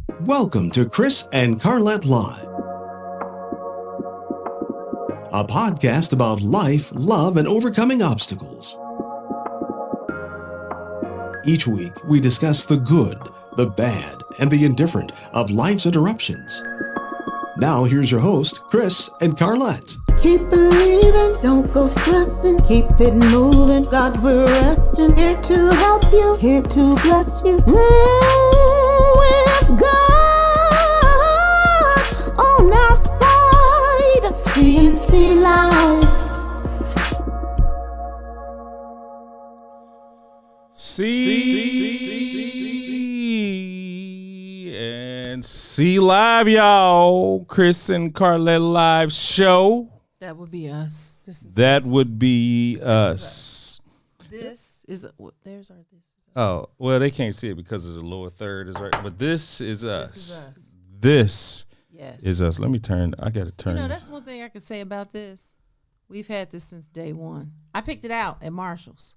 Welcome to Chris and Carlette Live, a podcast about life, love, and overcoming obstacles. Each week, we discuss the good, the bad, and the indifferent of life's interruptions. Now, here's your host, Chris and Carlette. Keep believing, don't go stressing, keep it moving. God, we're resting, here to help you, here to bless you. With God on our side, CNC Live. See live, y'all. Chris and Carlette live show. That would be us. Would be us. This is there's our this. Oh, well, they can't see it because of the lower third is right, but this is us. This is us. This Yes. is us. Let me turn. I gotta turn. That's one thing I can say about this. We've had this since day one. I picked it out at Marshall's.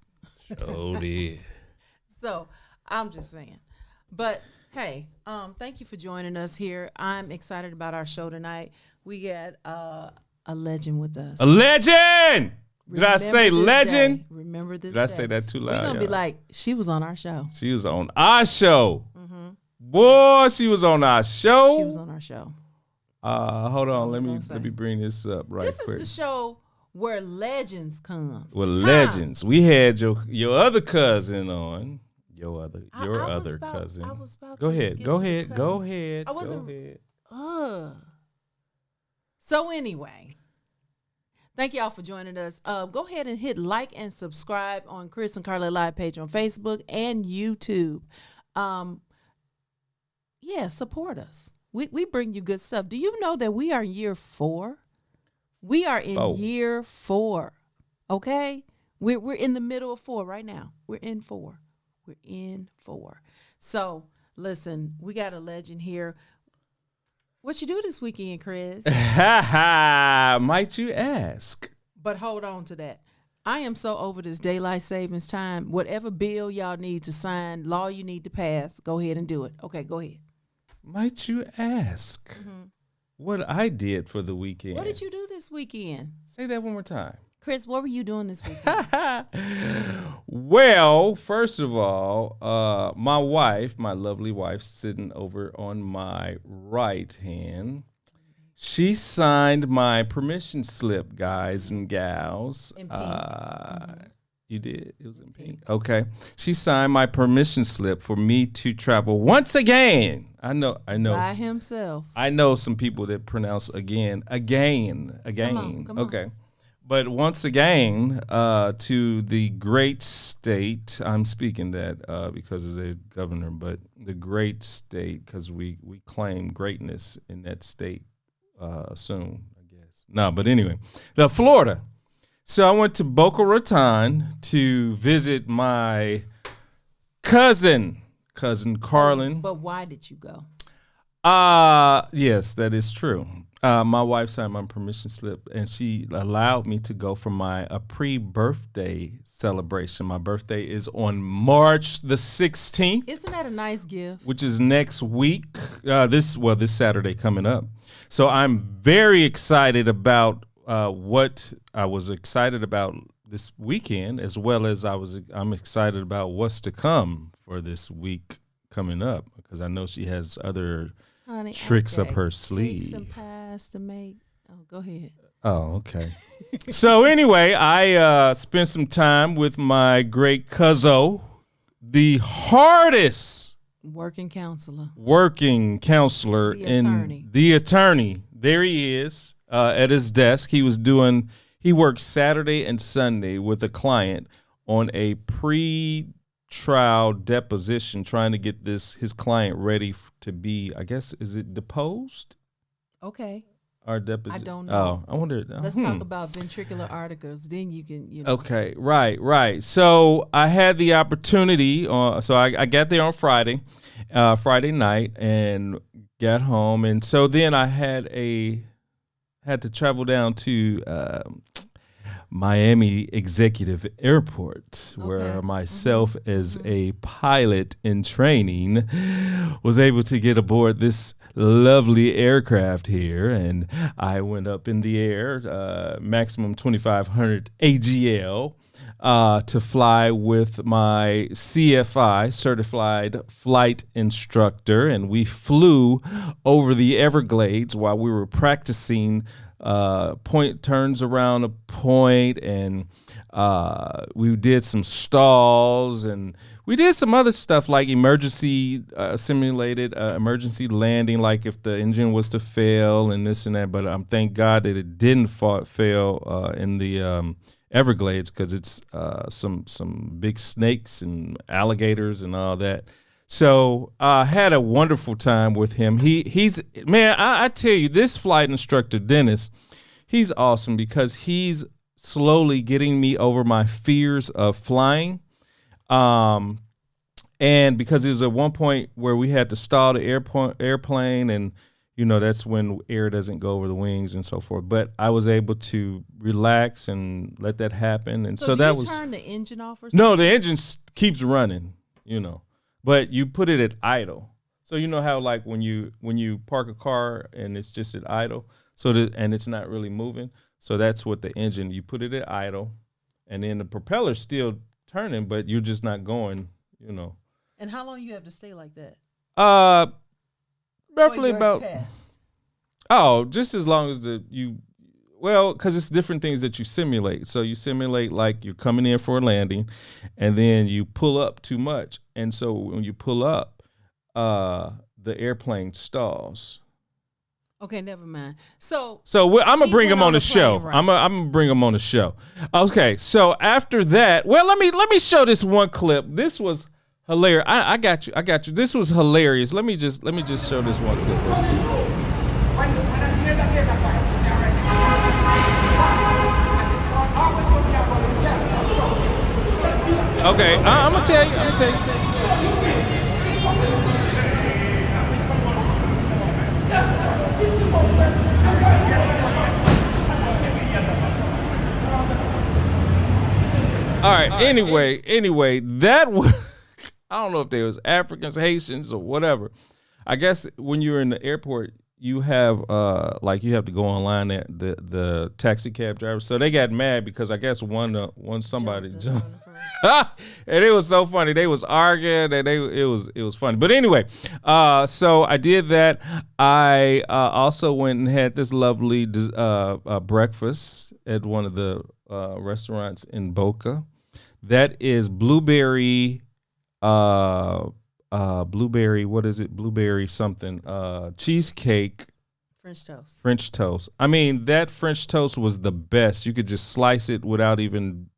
Oh, dear. So I'm just saying. But hey, thank you for joining us here. I'm excited about our show tonight. We got a legend with us. A legend. Did I say legend? Day. Remember this. Did I say that too loud? We're gonna be like, she was on our show. She was on our show. Mm-hmm. Boy, she was on our show. She was on our show. Hold on. Let me bring this up right quick. This is the show where legends come. Well, legends. We had your other cousin on. Your other cousin. I was about Go to ahead. get Go to the ahead. cousin. Go ahead. I wasn't. Go ahead. So anyway, thank y'all for joining us. Go ahead and hit like and subscribe on Chris and Carlette Live page on Facebook and YouTube. Support us. We bring you good stuff. Do you know that we are year 4? We are in year 4. Okay, we're in the middle of 4 right now. We're in 4. So listen, we got a legend here. What you do this weekend, Chris? Might you ask? But hold on to that. I am so over this daylight savings time. Whatever bill y'all need to sign, law you need to pass, go ahead and do it. Okay, go ahead. Might you ask what I did for the weekend? What did you do this weekend? Say that one more time. Chris, what were you doing this weekend? Well, first of all, my lovely wife, sitting over on my right hand, she signed my permission slip, guys and gals. In pink. You did? It was in pink. Okay. She signed my permission slip for me to travel once again. I know. By himself. I know some people that pronounce again. Come on. Okay. But once again, to the great state, I'm speaking that because of the governor, but the great state, because we claim greatness in that state soon, I guess. No, but anyway, the Florida. So I went to Boca Raton to visit my cousin Carlin. But why did you go? Yes, that is true. My wife signed my permission slip, and she allowed me to go for my pre-birthday celebration. My birthday is on March the 16th. Isn't that a nice gift? Which is next week. This Saturday coming up. So I'm very excited about what I was excited about this weekend, as well as I'm excited about what's to come for this week coming up, because I know she has other tricks up her sleeve. Cakes and pies to make. Oh, go ahead. Oh, okay. So anyway, I spent some time with my great cousin, the hardest working counselor, the attorney. There he is at his desk. He worked Saturday and Sunday with a client on a pre-trial deposition, trying to get his client ready to be, I guess, is it deposed? Okay. Our deposition. I don't know. Oh, I wonder. Let's talk about ventricular articles. Then you can, Okay, right. So I had the opportunity. So I got there on Friday night, and got home, and so then I had to travel down to Miami Executive Airport, where myself as a pilot in training was able to get aboard this lovely aircraft here. And I went up in the air, maximum 2,500 AGL, to fly with my CFI, certified flight instructor. And we flew over the Everglades while we were practicing point turns around a point, and we did some stalls, and we did some other stuff like emergency simulated emergency landing, like if the engine was to fail and this and that. But thank God that it didn't fail in the Everglades, because it's some big snakes and alligators and all that. So I had a wonderful time with him. He's man, I tell you, this flight instructor, Dennis, he's awesome, because he's slowly getting me over my fears of flying. And because it was at one point where we had to stall the airplane, and that's when air doesn't go over the wings and so forth. But I was able to relax and let that happen. And so that was. Turn the engine off or something? No, the engine keeps running, But you put it at idle. So you know how like when you park a car and it's just at idle, and it's not really moving. So that's what the engine, you put it at idle, and then the propeller's still turning, but you're just not going, And how long you have to stay like that? Roughly about test. Just as long as because it's different things that you simulate. So you simulate like you're coming in for a landing, and then you pull up too much. And so when you pull up, the airplane stalls. Okay, never mind. So I'm gonna bring him on the show. Right? I'm gonna bring him on the show. Okay, so after that, well, let me show this one clip. This was hilarious. I got you. This was hilarious. Let me just show this one clip. Okay, I'm gonna tell you. All right. Anyway, that was. I don't know if they was Africans, Haitians, or whatever. I guess when you're in the airport, you have you have to go online at the taxi cab driver. So they got mad because I guess one somebody jumped. And it was so funny. They was arguing, and it was funny. But anyway, so I did that. I also went and had this lovely breakfast at one of the restaurants in Boca. That is blueberry. What is it? Blueberry something. Cheesecake. French toast. I mean, that French toast was the best. You could just slice it without even,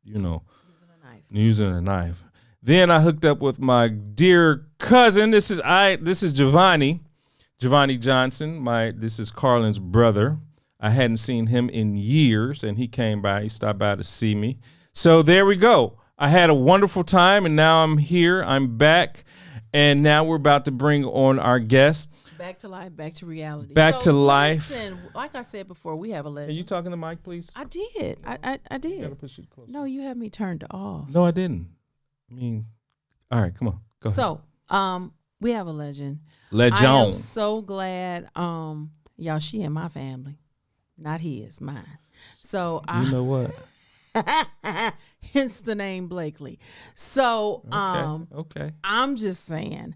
using a knife. Then I hooked up with my dear cousin. This is Giovanni Johnson. This is Carlin's brother. I hadn't seen him in years, and he came by. He stopped by to see me. So there we go. I had a wonderful time, and now I'm here. I'm back, and now we're about to bring on our guest. Back to life, back to reality. Back to life. Listen, like I said before, we have a legend. Are you talking to the mic, please? I did. I did. You gotta push it closer. No, you had me turned off. No, I didn't. I mean, all right, come on. Go ahead. So, we have a legend. Legend. I am so glad, y'all, she in my family. Not his, mine. So you know what? Hence the name Blakely. So okay. I'm just saying,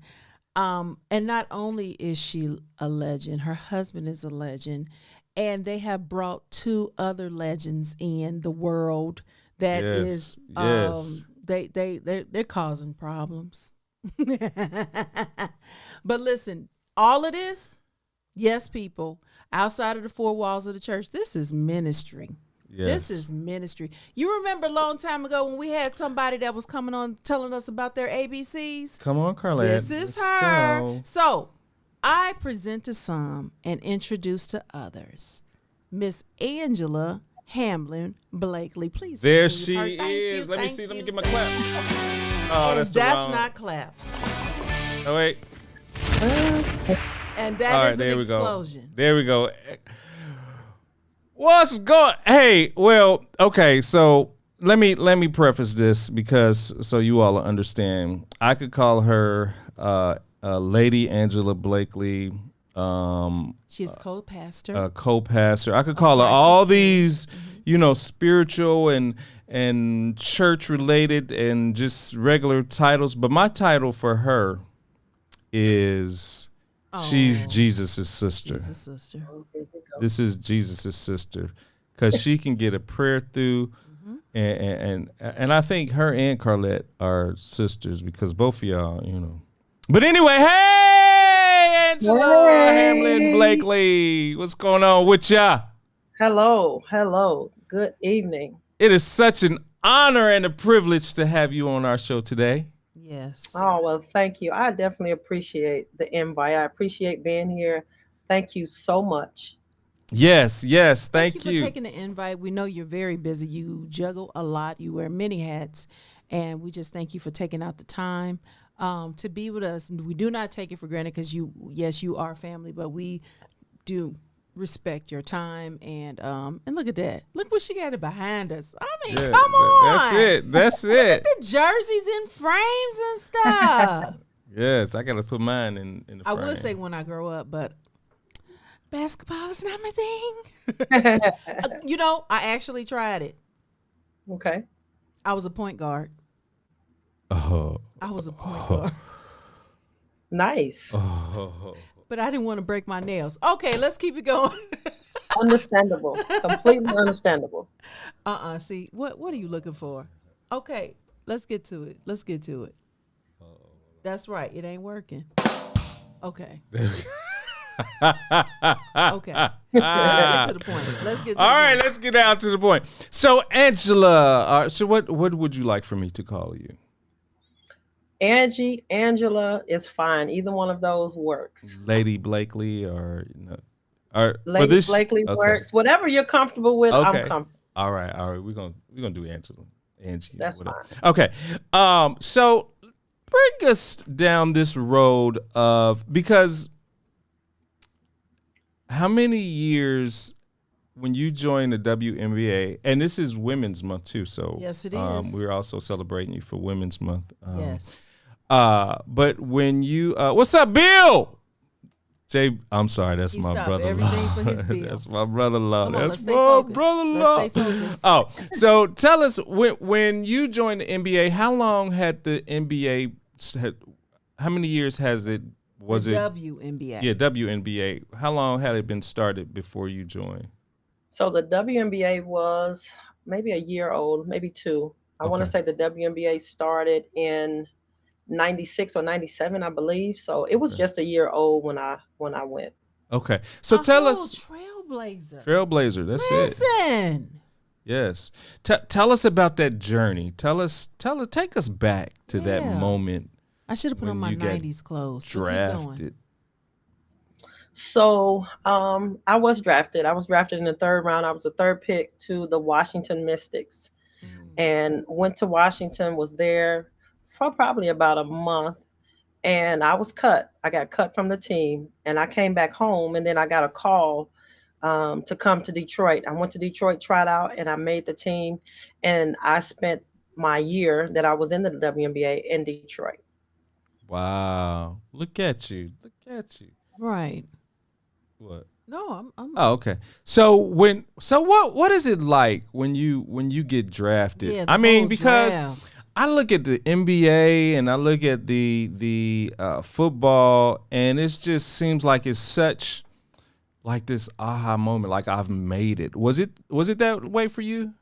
and not only is she a legend, her husband is a legend, and they have brought two other legends in the world that is they're causing problems. But listen, all of this, yes, people, outside of the four walls of the church, this is ministry. Yes. This is ministry. You remember a long time ago when we had somebody that was coming on telling us about their ABCs? Come on, Carlette. This is her. Go. So I present to some and introduce to others Miss Angela Hamblin Blakely. Please. There she is. Let me see. Let me get my clap. Oh, that's not claps. Oh, wait. And that is an explosion. There we go. What's going? Hey, well, okay. So let me preface this because so you all understand. I could call her Lady Angela Blakely. She's co-pastor. Co-pastor. I could call her all these, spiritual and church related and just regular titles. But my title for her is she's Jesus's sister. Jesus' sister. This is Jesus's sister because she can get a prayer through. And I think her and Carlette are sisters because both of y'all, But anyway, hey, Angela, Hamblin, Blakely, what's going on with ya? Hello. Good evening. It is such an honor and a privilege to have you on our show today. Yes. Oh, well, thank you. I definitely appreciate the invite. I appreciate being here. Thank you so much. Yes. Thank you for taking the invite. We know you're very busy. You juggle a lot. You wear many hats. And we just thank you for taking out the time to be with us. And we do not take it for granted because you are family, but we do respect your time. And look at that. Look what she got it behind us. I mean, come on. That's it. Look at the jerseys in frames and stuff. Yes, I got to put mine in the frame. I will say when I grow up, but basketball is not my thing. I actually tried it. Okay. I was a point guard. Oh. I was a point guard. Nice. Oh. But I didn't want to break my nails. Okay, let's keep it going. Understandable. Completely understandable. See, what are you looking for? Okay, let's get to it. That's right. It ain't working. Okay. Okay. Let's get to the point. All right, let's get down to the point. So, Angela, what would you like for me to call you? Angie, Angela is fine. Either one of those works. Lady Blakely or Lady Blakely works. Whatever you're comfortable with, okay. I'm comfortable. All right. We're gonna do Angela. Angie. That's whatever. fine. Okay. So bring us down this road because how many years when you joined the WMBA, and this is Women's Month too, so yes, it is. We're also celebrating you for Women's Month. Yes. But when you, what's up, Bill? Jay, I'm sorry, that's my brother-in-law. Everything for his Bill. That's my brother-in-law. Come on, That's my brother-in-law. Let's stay focused. Oh, so tell us when you joined the NBA, how long had the NBA? How many years has it? Was it WNBA? Yeah, WNBA. How long had it been started before you joined? So the WNBA was maybe a year old, maybe two. I want to say the WNBA started in 96 or 97, I believe. So it was just a year old when I went. Okay. So tell us. Trailblazer. That's Listen. it. Yes. Tell us about that journey. Take us back to that moment. I should have put on my 90s clothes. Drafted. So I was drafted. I was drafted in the third round. I was the third pick to the Washington Mystics and went to Washington, was there for probably about a month. And I was cut. I got cut from the team and I came back home and then I got a call to come to Detroit. I went to Detroit, tried out, and I made the team. And I spent my year that I was in the WNBA in Detroit. Wow. Look at you. Right. What? No, I'm Oh, okay. So what is it like when you get drafted? Yeah, I mean, because draft. I look at the NBA and I look at the football, and it just seems like it's such like this aha moment, like I've made it. Was it that way for you?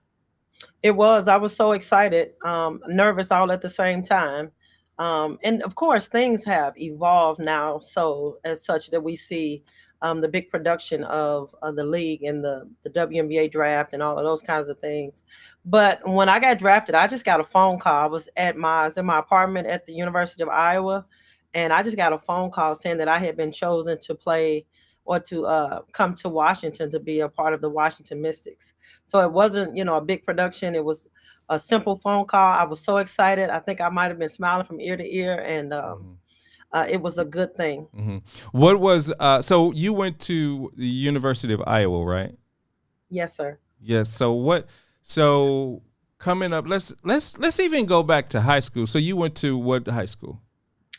It was. I was so excited, nervous all at the same time. And of course, things have evolved now, so as such that we see the big production of the league and the WNBA draft and all of those kinds of things. But when I got drafted, I just got a phone call. I was in my apartment at the University of Iowa, and I just got a phone call saying that I had been chosen to play or to come to Washington to be a part of the Washington Mystics. So it wasn't, a big production. It was a simple phone call. I was so excited. I think I might have been smiling from ear to ear, and it was a good thing. Mm-hmm. What was so you went to the University of Iowa, right? Yes, sir. Yes. So coming up, let's even go back to high school. So you went to what high school?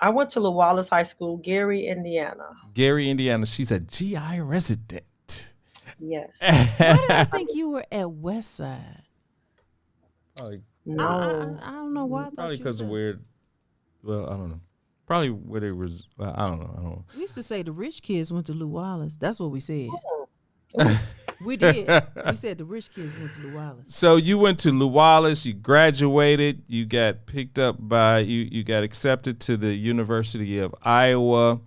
I went to Wallace High School, Gary, Indiana. Gary, Indiana. She's a GI resident. Yes. Why did I think you were at Westside? Probably, No. I don't know why. I thought probably you because of was where. Well, I don't know. Probably where they was. I don't know. We used to say the rich kids went to Lew Wallace. That's what we said. Oh. We did. We said the rich kids went to Lew Wallace. So you went to Lew Wallace. You graduated. You got picked up by you got accepted to the University of Iowa.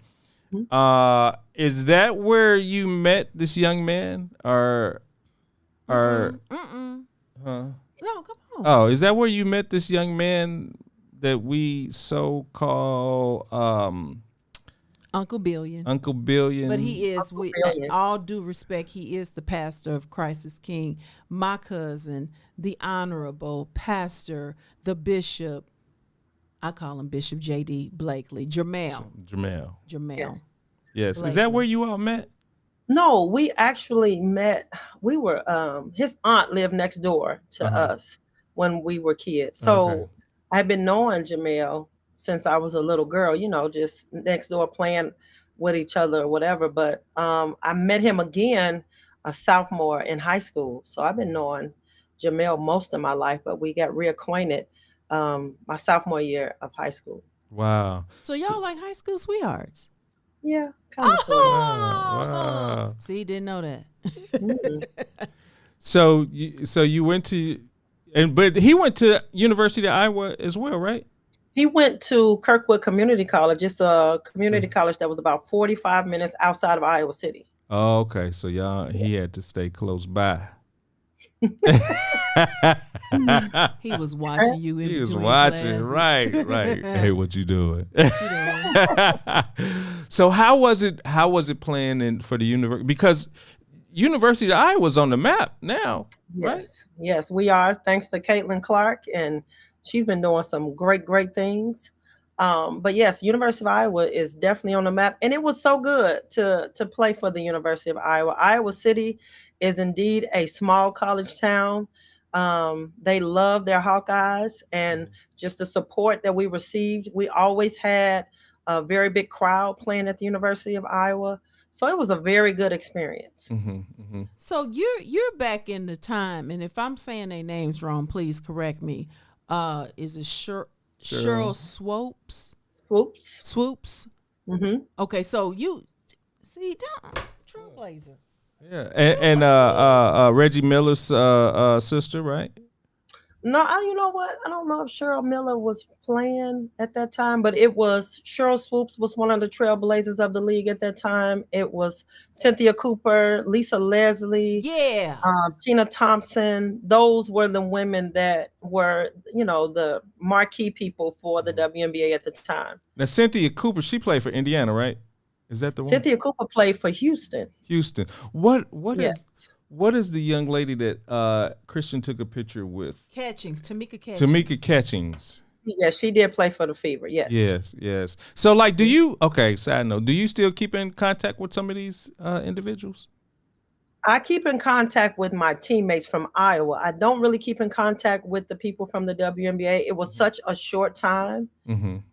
Is that where you met this young man, or huh? No, come on. Oh, is that where you met this young man that we so call Uncle Billion. Uncle Billion? But he is, Uncle with Billion. all due respect, he is the pastor of Christ is King. My cousin, the honorable pastor, the bishop. I call him Bishop J.D. Blakely. Jamel. Yes. Is that where you all met? No, we actually met. We were his aunt lived next door to us when we were kids. So I've been knowing Jamel since I was a little girl, just next door playing with each other or whatever. But I met him again a sophomore in high school. So I've been knowing Jamel most of my life, but we got reacquainted my sophomore year of high school. Wow. So y'all like high school sweethearts? Yeah, kind of. Wow. See, didn't know that. So you went to, but he went to University of Iowa as well, right? He went to Kirkwood Community College. It's a community college that was about 45 minutes outside of Iowa City. Oh, okay. So he had to stay close by. He was watching you in He was between watching, classes. right. Hey, what you doing? What you doing? So how was it playing for the university? Because University of Iowa's on the map now, right? Yes, we are. Thanks to Caitlin Clark, and she's been doing some great things. But yes, University of Iowa is definitely on the map, and it was so good to play for the University of Iowa. Iowa City is indeed a small college town. They love their Hawkeyes, and just the support that we received. We always had a very big crowd playing at the University of Iowa. So it was a very good experience. So you're back in the time, and if I'm saying their names wrong, please correct me. Is it Cheryl Swoops? Swoops. Mm-hmm. Okay, so you see, Trailblazer. Yeah, and Reggie Miller's sister, right? No, you know what? I don't know if Cheryl Miller was playing at that time, but it was Cheryl Swoops was one of the trailblazers of the league at that time. It was Cynthia Cooper, Lisa Leslie, Tina Thompson. Those were the women that were, the marquee people for the WNBA at the time. Now Cynthia Cooper, she played for Indiana, right? Is that the one? Cynthia Cooper played for Houston. What is the young lady that Christian took a picture with? Tamika Catchings. Yeah, she did play for the Fever. Yes. Yes. So, side note, do you still keep in contact with some of these individuals? I keep in contact with my teammates from Iowa. I don't really keep in contact with the people from the WNBA. It was such a short time.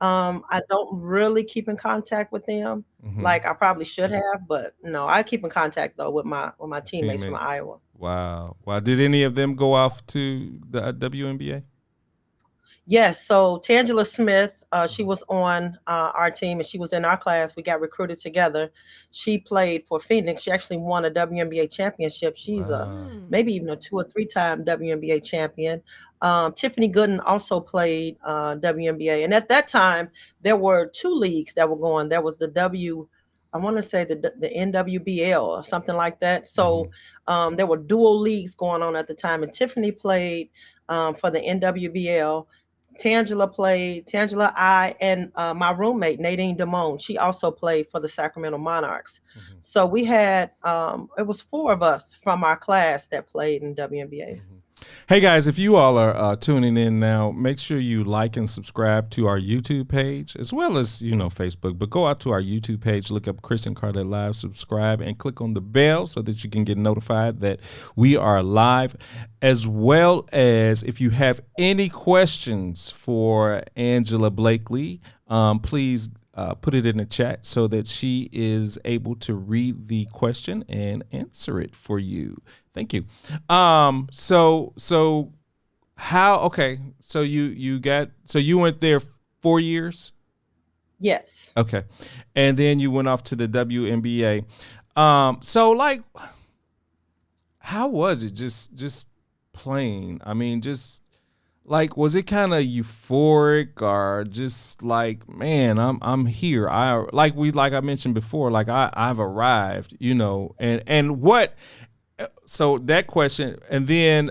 I don't really keep in contact with them like I probably should have, but no, I keep in contact though with my teammates from Iowa. Wow. Did any of them go off to the WNBA? Yes. So Tangela Smith, she was on our team and she was in our class. We got recruited together. She played for Phoenix. She actually won a WNBA championship. She's maybe even a 2 or 3 time WNBA champion. Tiffany Gooden also played WNBA. And at that time, there were 2 leagues that were going. There was the I want to say the NWBL or something like that. So there were dual leagues going on at the time. And Tiffany played for the NWBL. Tangela, and my roommate, Nadine Damone, she also played for the Sacramento Monarchs. So we had, it was 4 of us from our class that played in WNBA. Hey guys, if you all are tuning in now, make sure you like and subscribe to our YouTube page as well as, Facebook. But go out to our YouTube page, look up Chris and Carlette Live, subscribe, and click on the bell so that you can get notified that we are live. As well as if you have any questions for Angela Blakely, please put it in the chat so that she is able to read the question and answer it for you. Thank you. So how? Okay. So you went there 4 years. Yes. Okay, and then you went off to the WNBA. So like, how was it? Just playing. I mean, just like, was it kind of euphoric or just like, man, I'm here. Like I mentioned before, like I've arrived, and what. So that question, and then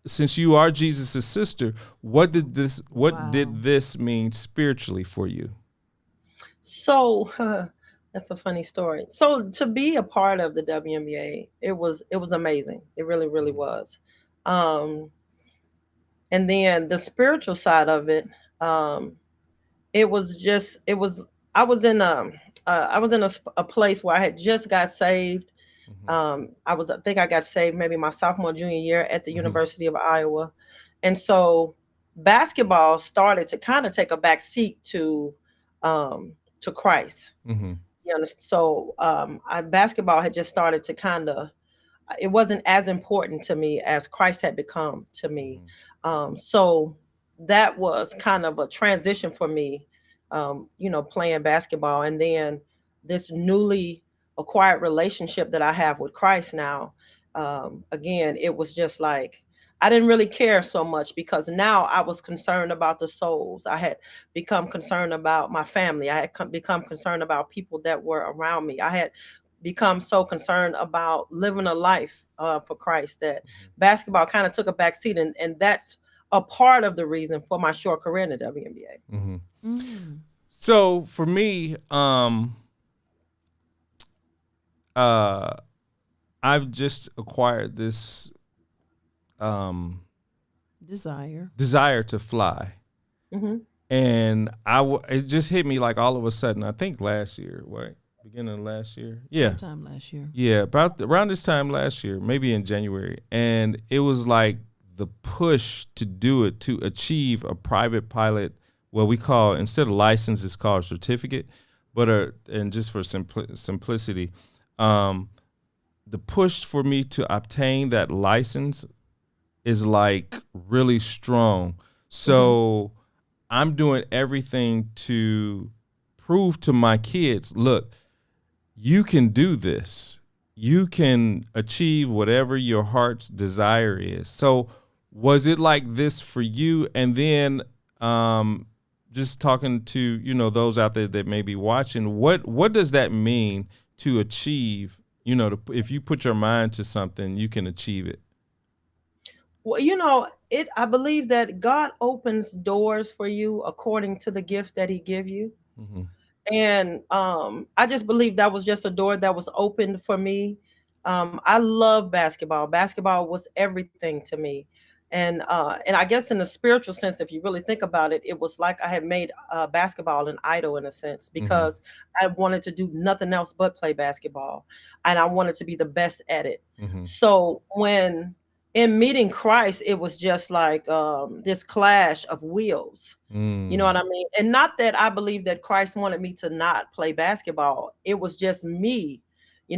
since you are Jesus' sister, what did this mean spiritually for you? So that's a funny story. So to be a part of the WNBA, it was amazing. It really, really was. And then the spiritual side of it, it was. I was in a place where I had just got saved. I think I got saved maybe my sophomore, junior year at the University of Iowa. And so basketball started to kind of take a back seat to Christ. You understand? So basketball had just started to it wasn't as important to me as Christ had become to me. So that was kind of a transition for me, playing basketball. And then this newly acquired relationship that I have with Christ now, again, it was just like, I didn't really care so much because now I was concerned about the souls. I had become concerned about my family. I had become concerned about people that were around me. I had become so concerned about living a life for Christ that basketball kind of took a back seat. And that's a part of the reason for my short career in the WNBA. So for me, I've just acquired this desire to fly, and it just hit me like all of a sudden. I think last year, right? Beginning of last year, sometime last year, around this time last year, maybe in January, and it was like the push to do it, to achieve a private pilot. Well, we call, instead of license, it's called certificate, but and just for simplicity. The push for me to obtain that license is like really strong. So I'm doing everything to prove to my kids, look, you can do this. You can achieve whatever your heart's desire is. So was it like this for you? And then just talking to, those out there that may be watching, what does that mean to achieve? If you put your mind to something, you can achieve it. Well, I believe that God opens doors for you according to the gift that he give you. And I just believe that was just a door that was opened for me. I love basketball. Basketball was everything to me. And I guess in the spiritual sense, if you really think about it, it was like I had made basketball an idol in a sense, because I wanted to do nothing else but play basketball, and I wanted to be the best at it. So when in meeting Christ, it was just like this clash of wheels. You know what I mean? And not that I believe that Christ wanted me to not play basketball. It was just me.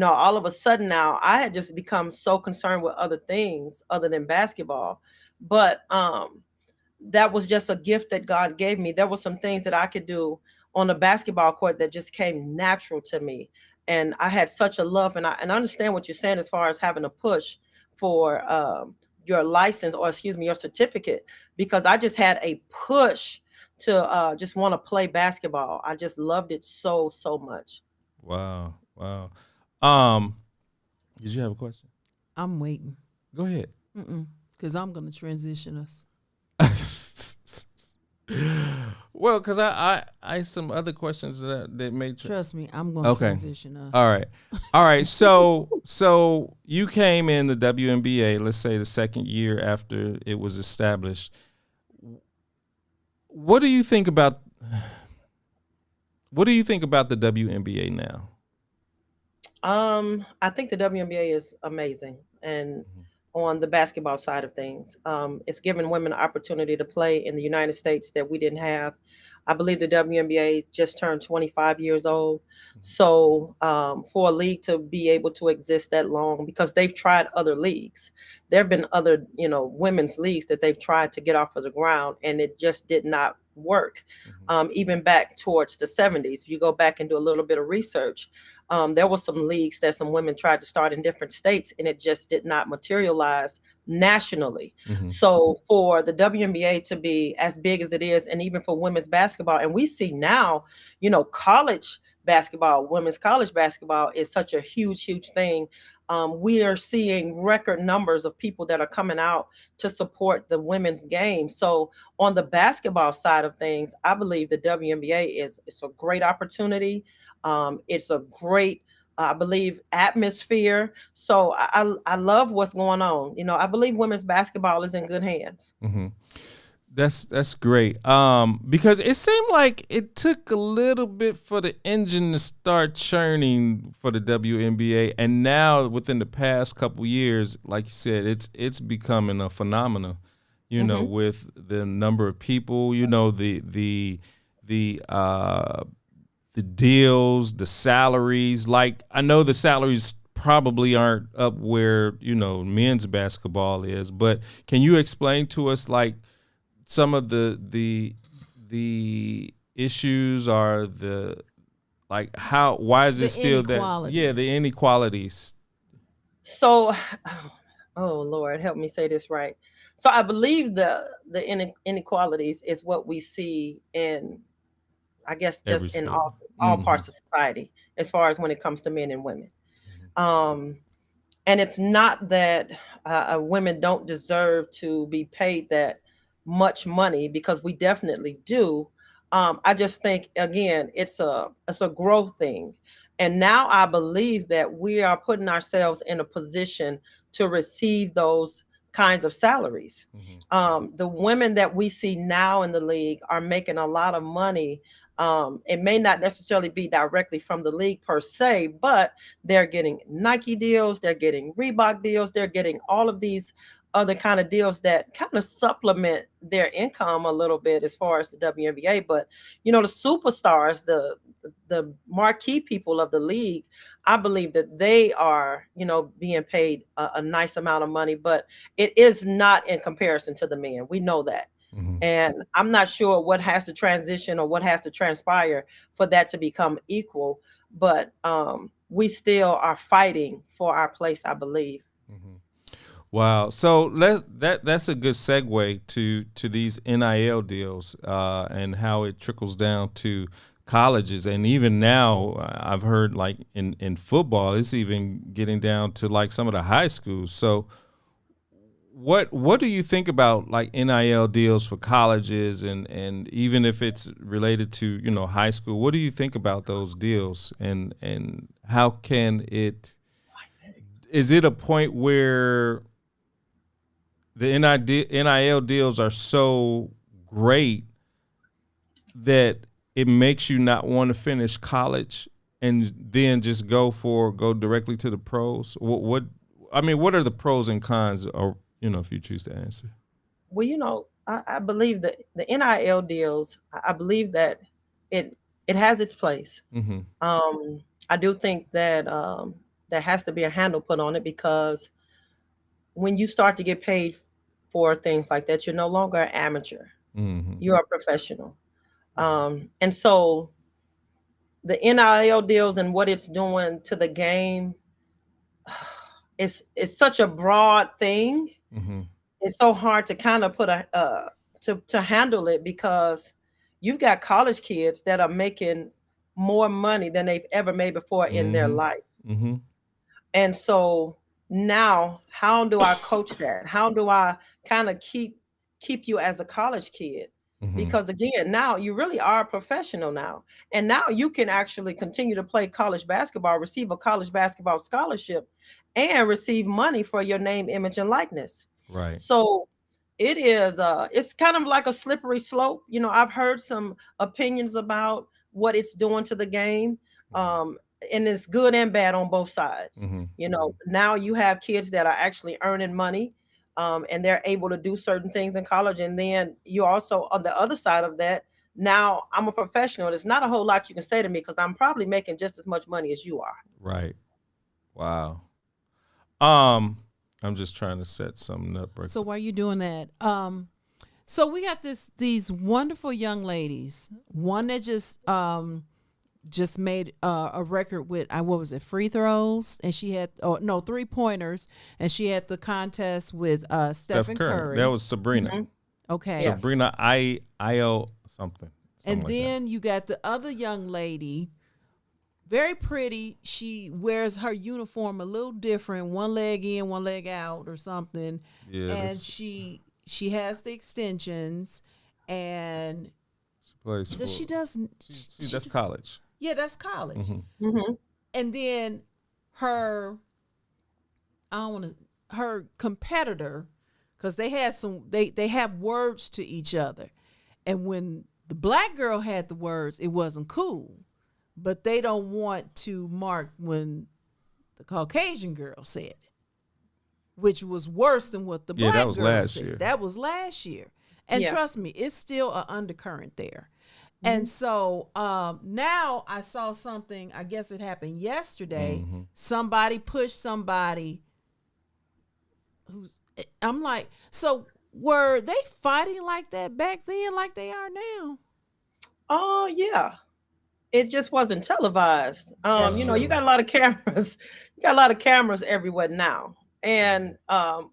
All of a sudden now I had just become so concerned with other things other than basketball. But that was just a gift that God gave me. There were some things that I could do on the basketball court that just came natural to me. And I had such a love, and I understand what you're saying as far as having a push for your license, or your certificate, because I just had a push to just want to play basketball. I just loved it so much. Wow. Did you have a question? I'm waiting. Go ahead. Because I'm going to transition us. Well, because I some other questions that may Trust me, I'm going to Okay. transition us. All right. So you came in the WNBA, let's say the second year after it was established. What do you think about the WNBA now? I think the WNBA is amazing, and on the basketball side of things, it's given women an opportunity to play in the United States that we didn't have. I believe the WNBA just turned 25 years old, so for a league to be able to exist that long, because they've tried other leagues, there have been other women's leagues that they've tried to get off of the ground, and it just did not work. Even back towards the 70s, if you go back and do a little bit of research, there were some leagues that some women tried to start in different states, and it just did not materialize nationally. So for the WNBA to be as big as it is, and even for women's basketball, and we see now, college basketball, women's college basketball is such a huge, huge thing. We are seeing record numbers of people that are coming out to support the women's game. So on the basketball side of things, I believe the WNBA it's a great opportunity. It's a great, I believe, atmosphere. So I love what's going on. I believe women's basketball is in good hands. That's great. Because it seemed like it took a little bit for the engine to start churning for the WNBA, and now within the past couple years, like you said, it's becoming a phenomenon. With the number of people, the deals, the salaries. Like, I know the salaries probably aren't up where men's basketball is, but can you explain to us like some of the issues, are the like why is it still that the inequalities? So, oh Lord, help me say this right. So I believe the inequalities is what we see in, I guess, just in all parts of society, as far as when it comes to men and women. And it's not that women don't deserve to be paid that much money, because we definitely do. I just think, again, it's a growth thing. And now I believe that we are putting ourselves in a position to receive those kinds of salaries. The women that we see now in the league are making a lot of money. It may not necessarily be directly from the league per se, but they're getting Nike deals, they're getting Reebok deals, they're getting all of these other kind of deals that kind of supplement their income a little bit as far as the WNBA. But the superstars, the marquee people of the league, I believe that they are being paid a nice amount of money, but it is not in comparison to the men. We know that. And I'm not sure what has to transition or what has to transpire for that to become equal, but we still are fighting for our place, I believe. Wow. So that's a good segue to these NIL deals and how it trickles down to colleges. And even now, I've heard like in football, it's even getting down to like some of the high schools. So what do you think about like NIL deals for colleges, and even if it's related to high school, what do you think about those deals, and how can is it a point where the NIL deals are so great that it makes you not want to finish college and then just go directly to the pros? What are the pros and cons, or if you choose to answer? Well, I believe that the NIL deals, I believe that it has its place. I do think that there has to be a handle put on it, because when you start to get paid for things like that, you're no longer an amateur. You're a professional. And so the NIL deals and what it's doing to the game, it's such a broad thing. It's so hard to kind of put to handle it, because you've got college kids that are making more money than they've ever made before in their life. And so now, how do I coach that? How do I kind of keep you as a college kid? Because again, now you really are a professional now. And now you can actually continue to play college basketball, receive a college basketball scholarship, and receive money for your name, image, and likeness. Right. So it's kind of like a slippery slope. I've heard some opinions about what it's doing to the game. And it's good and bad on both sides. Now you have kids that are actually earning money, and they're able to do certain things in college. And then you also, on the other side of that, now I'm a professional. There's not a whole lot you can say to me because I'm probably making just as much money as you are. Right. Wow. I'm just trying to set something up. So while you're doing that, so we got these wonderful young ladies. One that just made a record with what was it, free throws, and she had 3-pointers, and she had the contest with Steph Curry. That was Sabrina. Okay, Sabrina Io something. And then you got the other young lady, very pretty. She wears her uniform a little different, one leg in, one leg out, or something. Yeah, and she has the extensions, and she plays. She does. That's college. Yeah, that's college. And then her competitor, because they had they have words to each other, and when the black girl had the words, it wasn't cool, but they don't want to mark when the Caucasian girl said it, which was worse than what the black girl said. That was last year. And trust me, it's still an undercurrent there. And so now I saw something, I guess it happened yesterday. Somebody pushed somebody I'm like, so were they fighting like that back then like they are now? Oh, yeah. It just wasn't televised. You got a lot of cameras. You got a lot of cameras everywhere now. And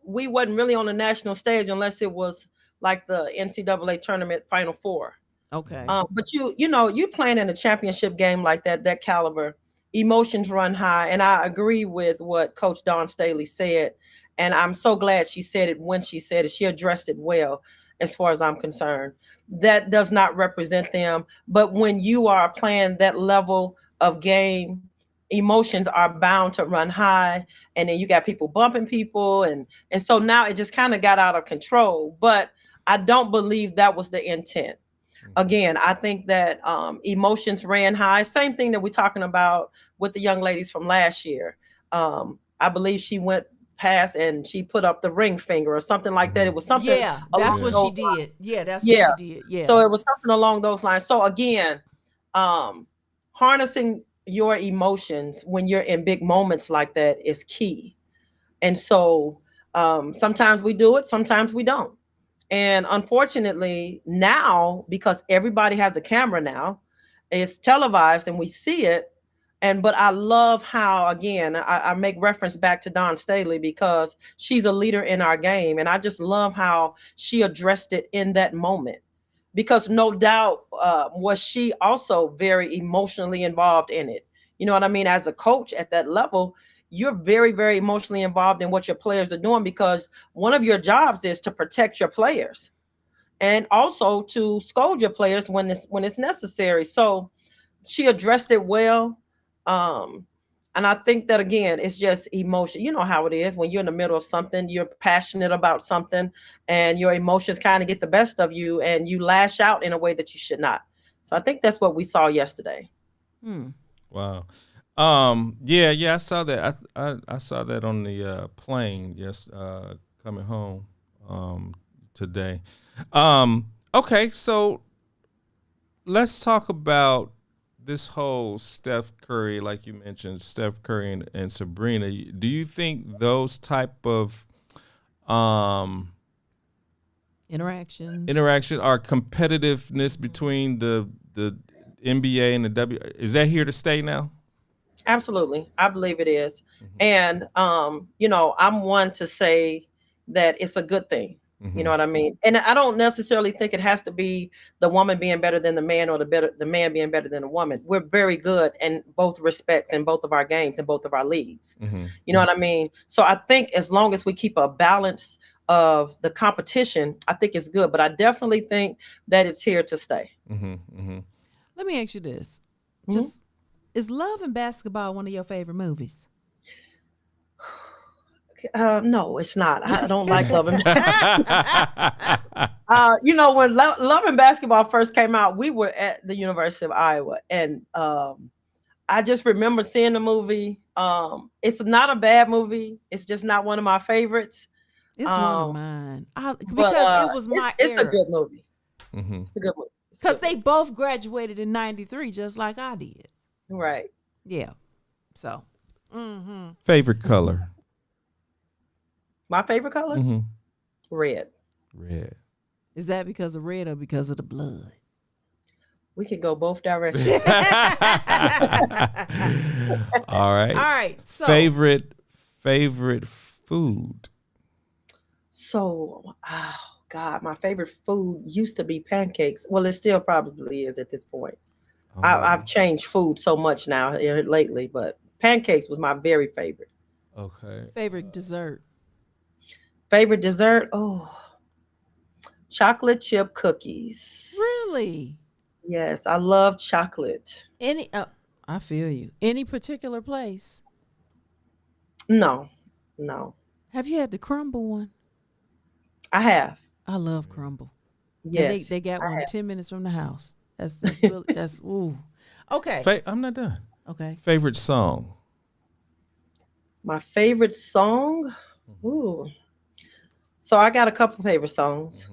we wasn't really on the national stage unless it was like the NCAA tournament Final Four. Okay. But you playing in a championship game like that caliber, emotions run high. And I agree with what Coach Dawn Staley said. And I'm so glad she said it when she said it. She addressed it well, as far as I'm concerned. That does not represent them. But when you are playing that level of game, emotions are bound to run high. And then you got people bumping people. And so now it just kind of got out of control. But I don't believe that was the intent. Again, I think that emotions ran high. Same thing that we're talking about with the young ladies from last year. I believe she went past and she put up the ring finger or something like that. It was something. Yeah, that's what she did. Yeah, that's what she did. Yeah. So it was something along those lines. So again, harnessing your emotions when you're in big moments like that is key. And so sometimes we do it, sometimes we don't. And unfortunately now, because everybody has a camera now, it's televised and we see it. But I love how, again, I make reference back to Dawn Staley because she's a leader in our game. And I just love how she addressed it in that moment, because no doubt was she also very emotionally involved in it. You know what I mean? As a coach at that level, you're very, very emotionally involved in what your players are doing, because one of your jobs is to protect your players and also to scold your players when it's necessary. So she addressed it well. And I think that, again, it's just emotion. You know how it is when you're in the middle of something, you're passionate about something, and your emotions kind of get the best of you and you lash out in a way that you should not. So I think that's what we saw yesterday. Wow. I saw that. I saw that on the plane coming home today. Okay, so let's talk about this whole Steph Curry, like you mentioned, Steph Curry and Sabrina. Do you think those type of interaction are competitiveness between the NBA and the is that here to stay now? Absolutely. I believe it is. And, I'm one to say that it's a good thing. You know what I mean? And I don't necessarily think it has to be the woman being better than the man or the man being better than the woman. We're very good in both respects in both of our games and both of our leagues. You know what I mean? So I think as long as we keep a balance of the competition, I think it's good. But I definitely think that it's here to stay. Let me ask you this: Mm-hmm. just is Love and Basketball one of your favorite movies? No, it's not. I don't like Love and when Love and Basketball first came out, we were at the University of Iowa, and I just remember seeing the movie. It's not a bad movie. It's just not one of my favorites. It's one of mine. But, Because it was my it's era. a good movie. It's a good movie. Because they both graduated in '93, just like I did. Right. Yeah. So. Favorite color? My favorite color? Red. Red. Is that because of red or because of the blood? We could go both directions. All right. All right. So Favorite food? So, oh God, my favorite food used to be pancakes. Well, it still probably is at this point. I've changed food so much now lately, but pancakes was my very favorite. Okay. Favorite dessert? Favorite dessert? Oh, chocolate chip cookies. Really? Yes, I love chocolate. I feel you. Any particular place? No. Have you had the crumble one? I have. I love crumble. Yes. And they got I one have. 10 minutes from the house. That's really, that's ooh. Okay. I'm not done. Okay. Favorite song? My favorite song? Ooh. So I got a couple favorite songs.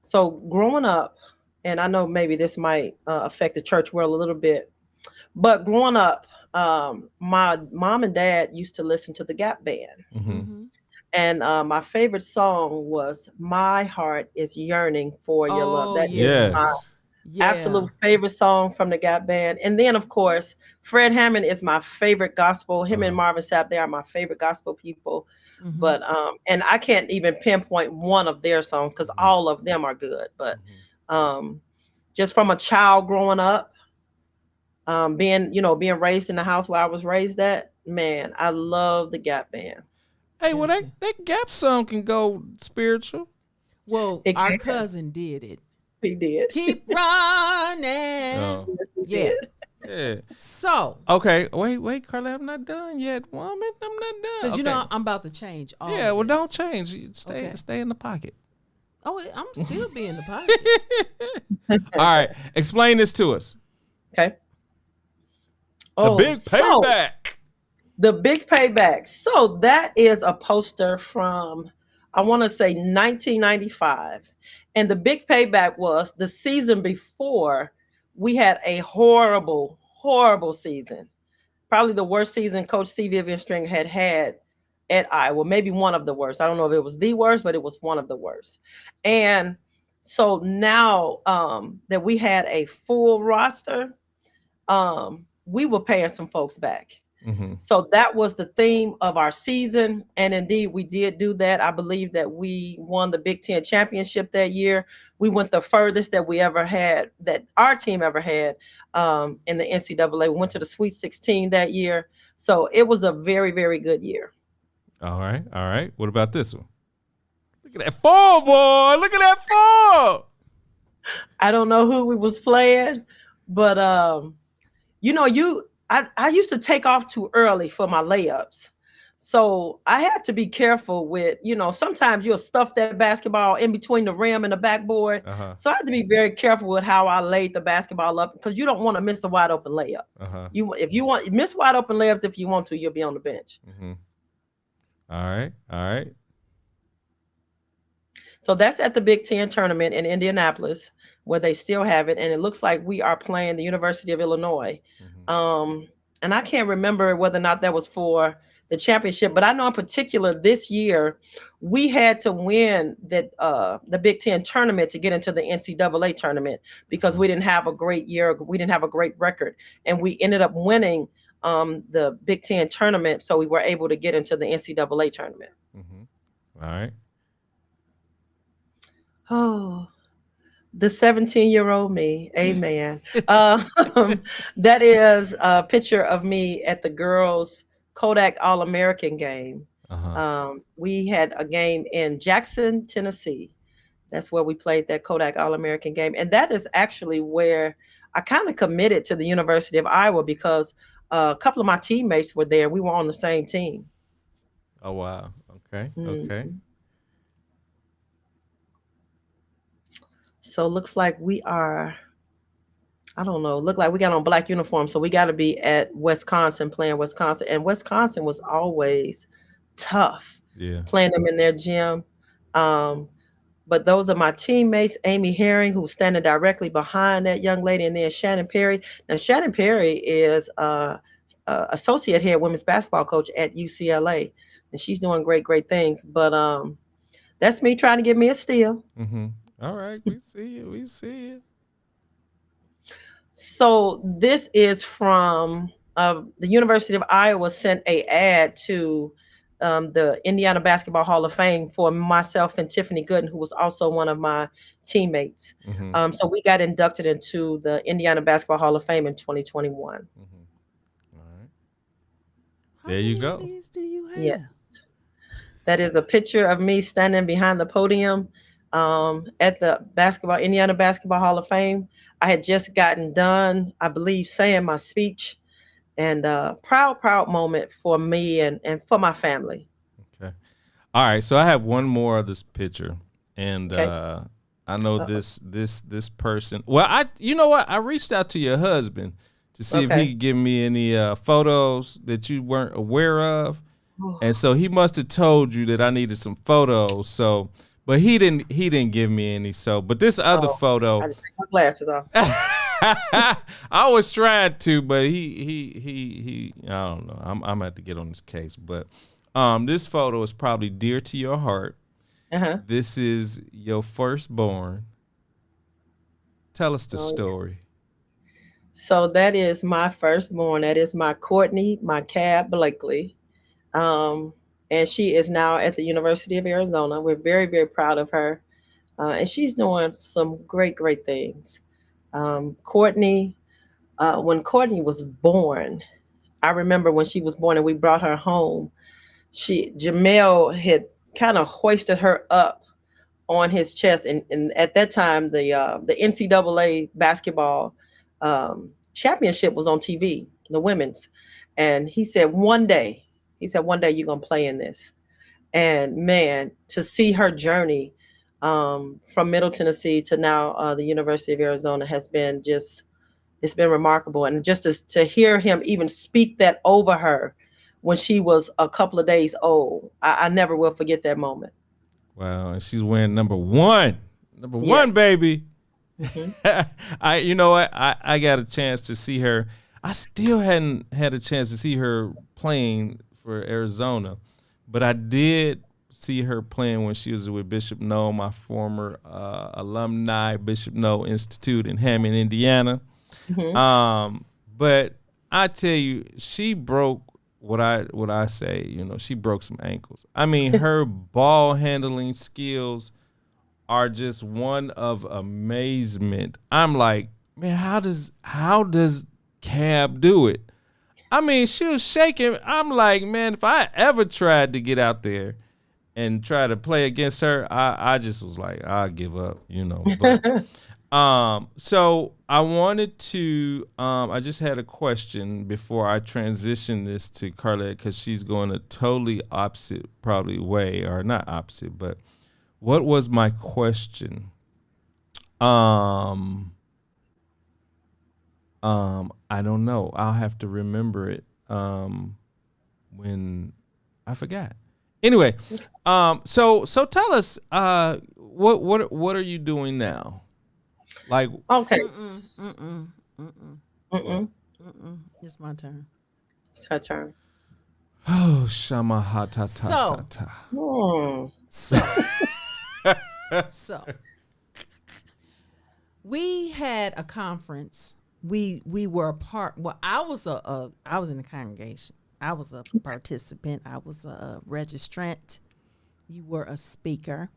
So growing up, and I know maybe this might affect the church world a little bit, but growing up, my mom and dad used to listen to the Gap Band. And my favorite song was "My Heart Is Yearning for Your Love." That is my absolute favorite song from the Gap Band. And then, of course, Fred Hammond is my favorite gospel. Him and Marvin Sapp, they are my favorite gospel people. But and I can't even pinpoint one of their songs because all of them are good. But just from a child growing up, being raised in the house where I was raised at, man, I love the Gap Band. Hey, well, that Gap song can go spiritual. Well, our cousin did it. He did. Keep running. Yes, he Yeah. did. Yeah. So. Okay. Wait, Carlette, I'm not done yet, woman. I'm not done. Because you know I'm about to change all Yeah, well, this. don't change. You stay in the pocket. Oh, I'm still being the pocket. All right. Explain this to us. Okay. The big payback. The big payback. So that is a poster from, I want to say 1995. And the big payback was the season before we had a horrible, horrible season. Probably the worst season Coach C. Vivian Stringer had at Iowa. Maybe one of the worst. I don't know if it was the worst, but it was one of the worst. And so now that we had a full roster, we were paying some folks back. So that was the theme of our season. And indeed, we did do that. I believe that we won the Big Ten championship that year. We went the furthest that we ever had, that our team ever had in the NCAA. We went to the Sweet 16 that year. So it was a very, very good year. All right. What about this one? Look at that fall, boy. Look at that fall. I don't know who we was playing, but I used to take off too early for my layups. So I had to be careful with, sometimes you'll stuff that basketball in between the rim and the backboard. So I had to be very careful with how I laid the basketball up because you don't want to miss a wide open layup. If you want miss wide open layups, if you want to, you'll be on the bench. All right. So that's at the Big Ten tournament in Indianapolis where they still have it. And it looks like we are playing the University of Illinois. And I can't remember whether or not that was for the championship, but I know in particular this year, we had to win the Big Ten tournament to get into the NCAA tournament because we didn't have a great year. We didn't have a great record. And we ended up winning the Big Ten tournament. So we were able to get into the NCAA tournament. All right. Oh, the 17-year-old me. Amen. That is a picture of me at the girls' Kodak All-American game. We had a game in Jackson, Tennessee. That's where we played that Kodak All-American game. And that is actually where I kind of committed to the University of Iowa because a couple of my teammates were there. We were on the same team. Oh, wow. Okay. Okay. So looks like we are, I don't know, look like we got on black uniforms. So we got to be at Wisconsin playing Wisconsin. And Wisconsin was always tough playing them in their gym. But those are my teammates, Amy Herring, who's standing directly behind that young lady, and then Shannon Perry. Now, Shannon Perry is associate head women's basketball coach at UCLA, and she's doing great things. But that's me trying to give me a steal. Mm-hmm. All right, we see you. We see you. So this is from the University of Iowa sent an ad to the Indiana Basketball Hall of Fame for myself and Tiffany Gooden, who was also one of my teammates. So we got inducted into the Indiana Basketball Hall of Fame in 2021. All right. There you go. How many of these do you have? Yes. That is a picture of me standing behind the podium at the Indiana Basketball Hall of Fame. I had just gotten done, I believe, saying my speech, and proud moment for me and for my family. Okay. All right. So I have one more of this picture, and I know this person. Well, you know what? I reached out to your husband to see if he could give me any photos that you weren't aware of, and so he must have told you that I needed some photos. So. But he didn't give me any. So, but this other photo, I just take my glasses off. I was trying to, but he I don't know. I'm gonna have to get on this case. But this photo is probably dear to your heart. This is your firstborn. Tell us the story. So that is my firstborn. That is my Courtney, my Cab Blakely. And she is now at the University of Arizona. We're very proud of her. And she's doing some great things. Courtney, when Courtney was born, I remember when she was born and we brought her home, Jamel had kind of hoisted her up on his chest. And at that time, the NCAA basketball championship was on TV, the women's. And he said, one day you're going to play in this. And man, to see her journey from Middle Tennessee to now the University of Arizona has been it's been remarkable. And just to hear him even speak that over her when she was a couple of days old, I never will forget that moment. Wow. And she's wearing number one, baby. You know what? I got a chance to see her. I still hadn't had a chance to see her playing for Arizona, but I did see her playing when she was with Bishop Noel, my former alumni, Bishop Noel Institute in Hammond, Indiana. But I tell you, she broke what I say, she broke some ankles. I mean, her ball handling skills are just one of amazement. I'm like, man, how does Cab do it? I mean, she was shaking. I'm like, man, if I ever tried to get out there and try to play against her, I just was like, I'll give up, But, so I wanted to, I just had a question before I transition this to Carlette, because she's going a totally opposite probably way, or not opposite, but what was my question? I don't know. I'll have to remember it when I forgot. Anyway, so tell us what are you doing now? Like, okay. It's my turn. It's her turn. Oh, shama ha ta ta ta. So we had a conference. We were a part. Well, I was in the congregation. I was a participant. I was a registrant. You were a speaker.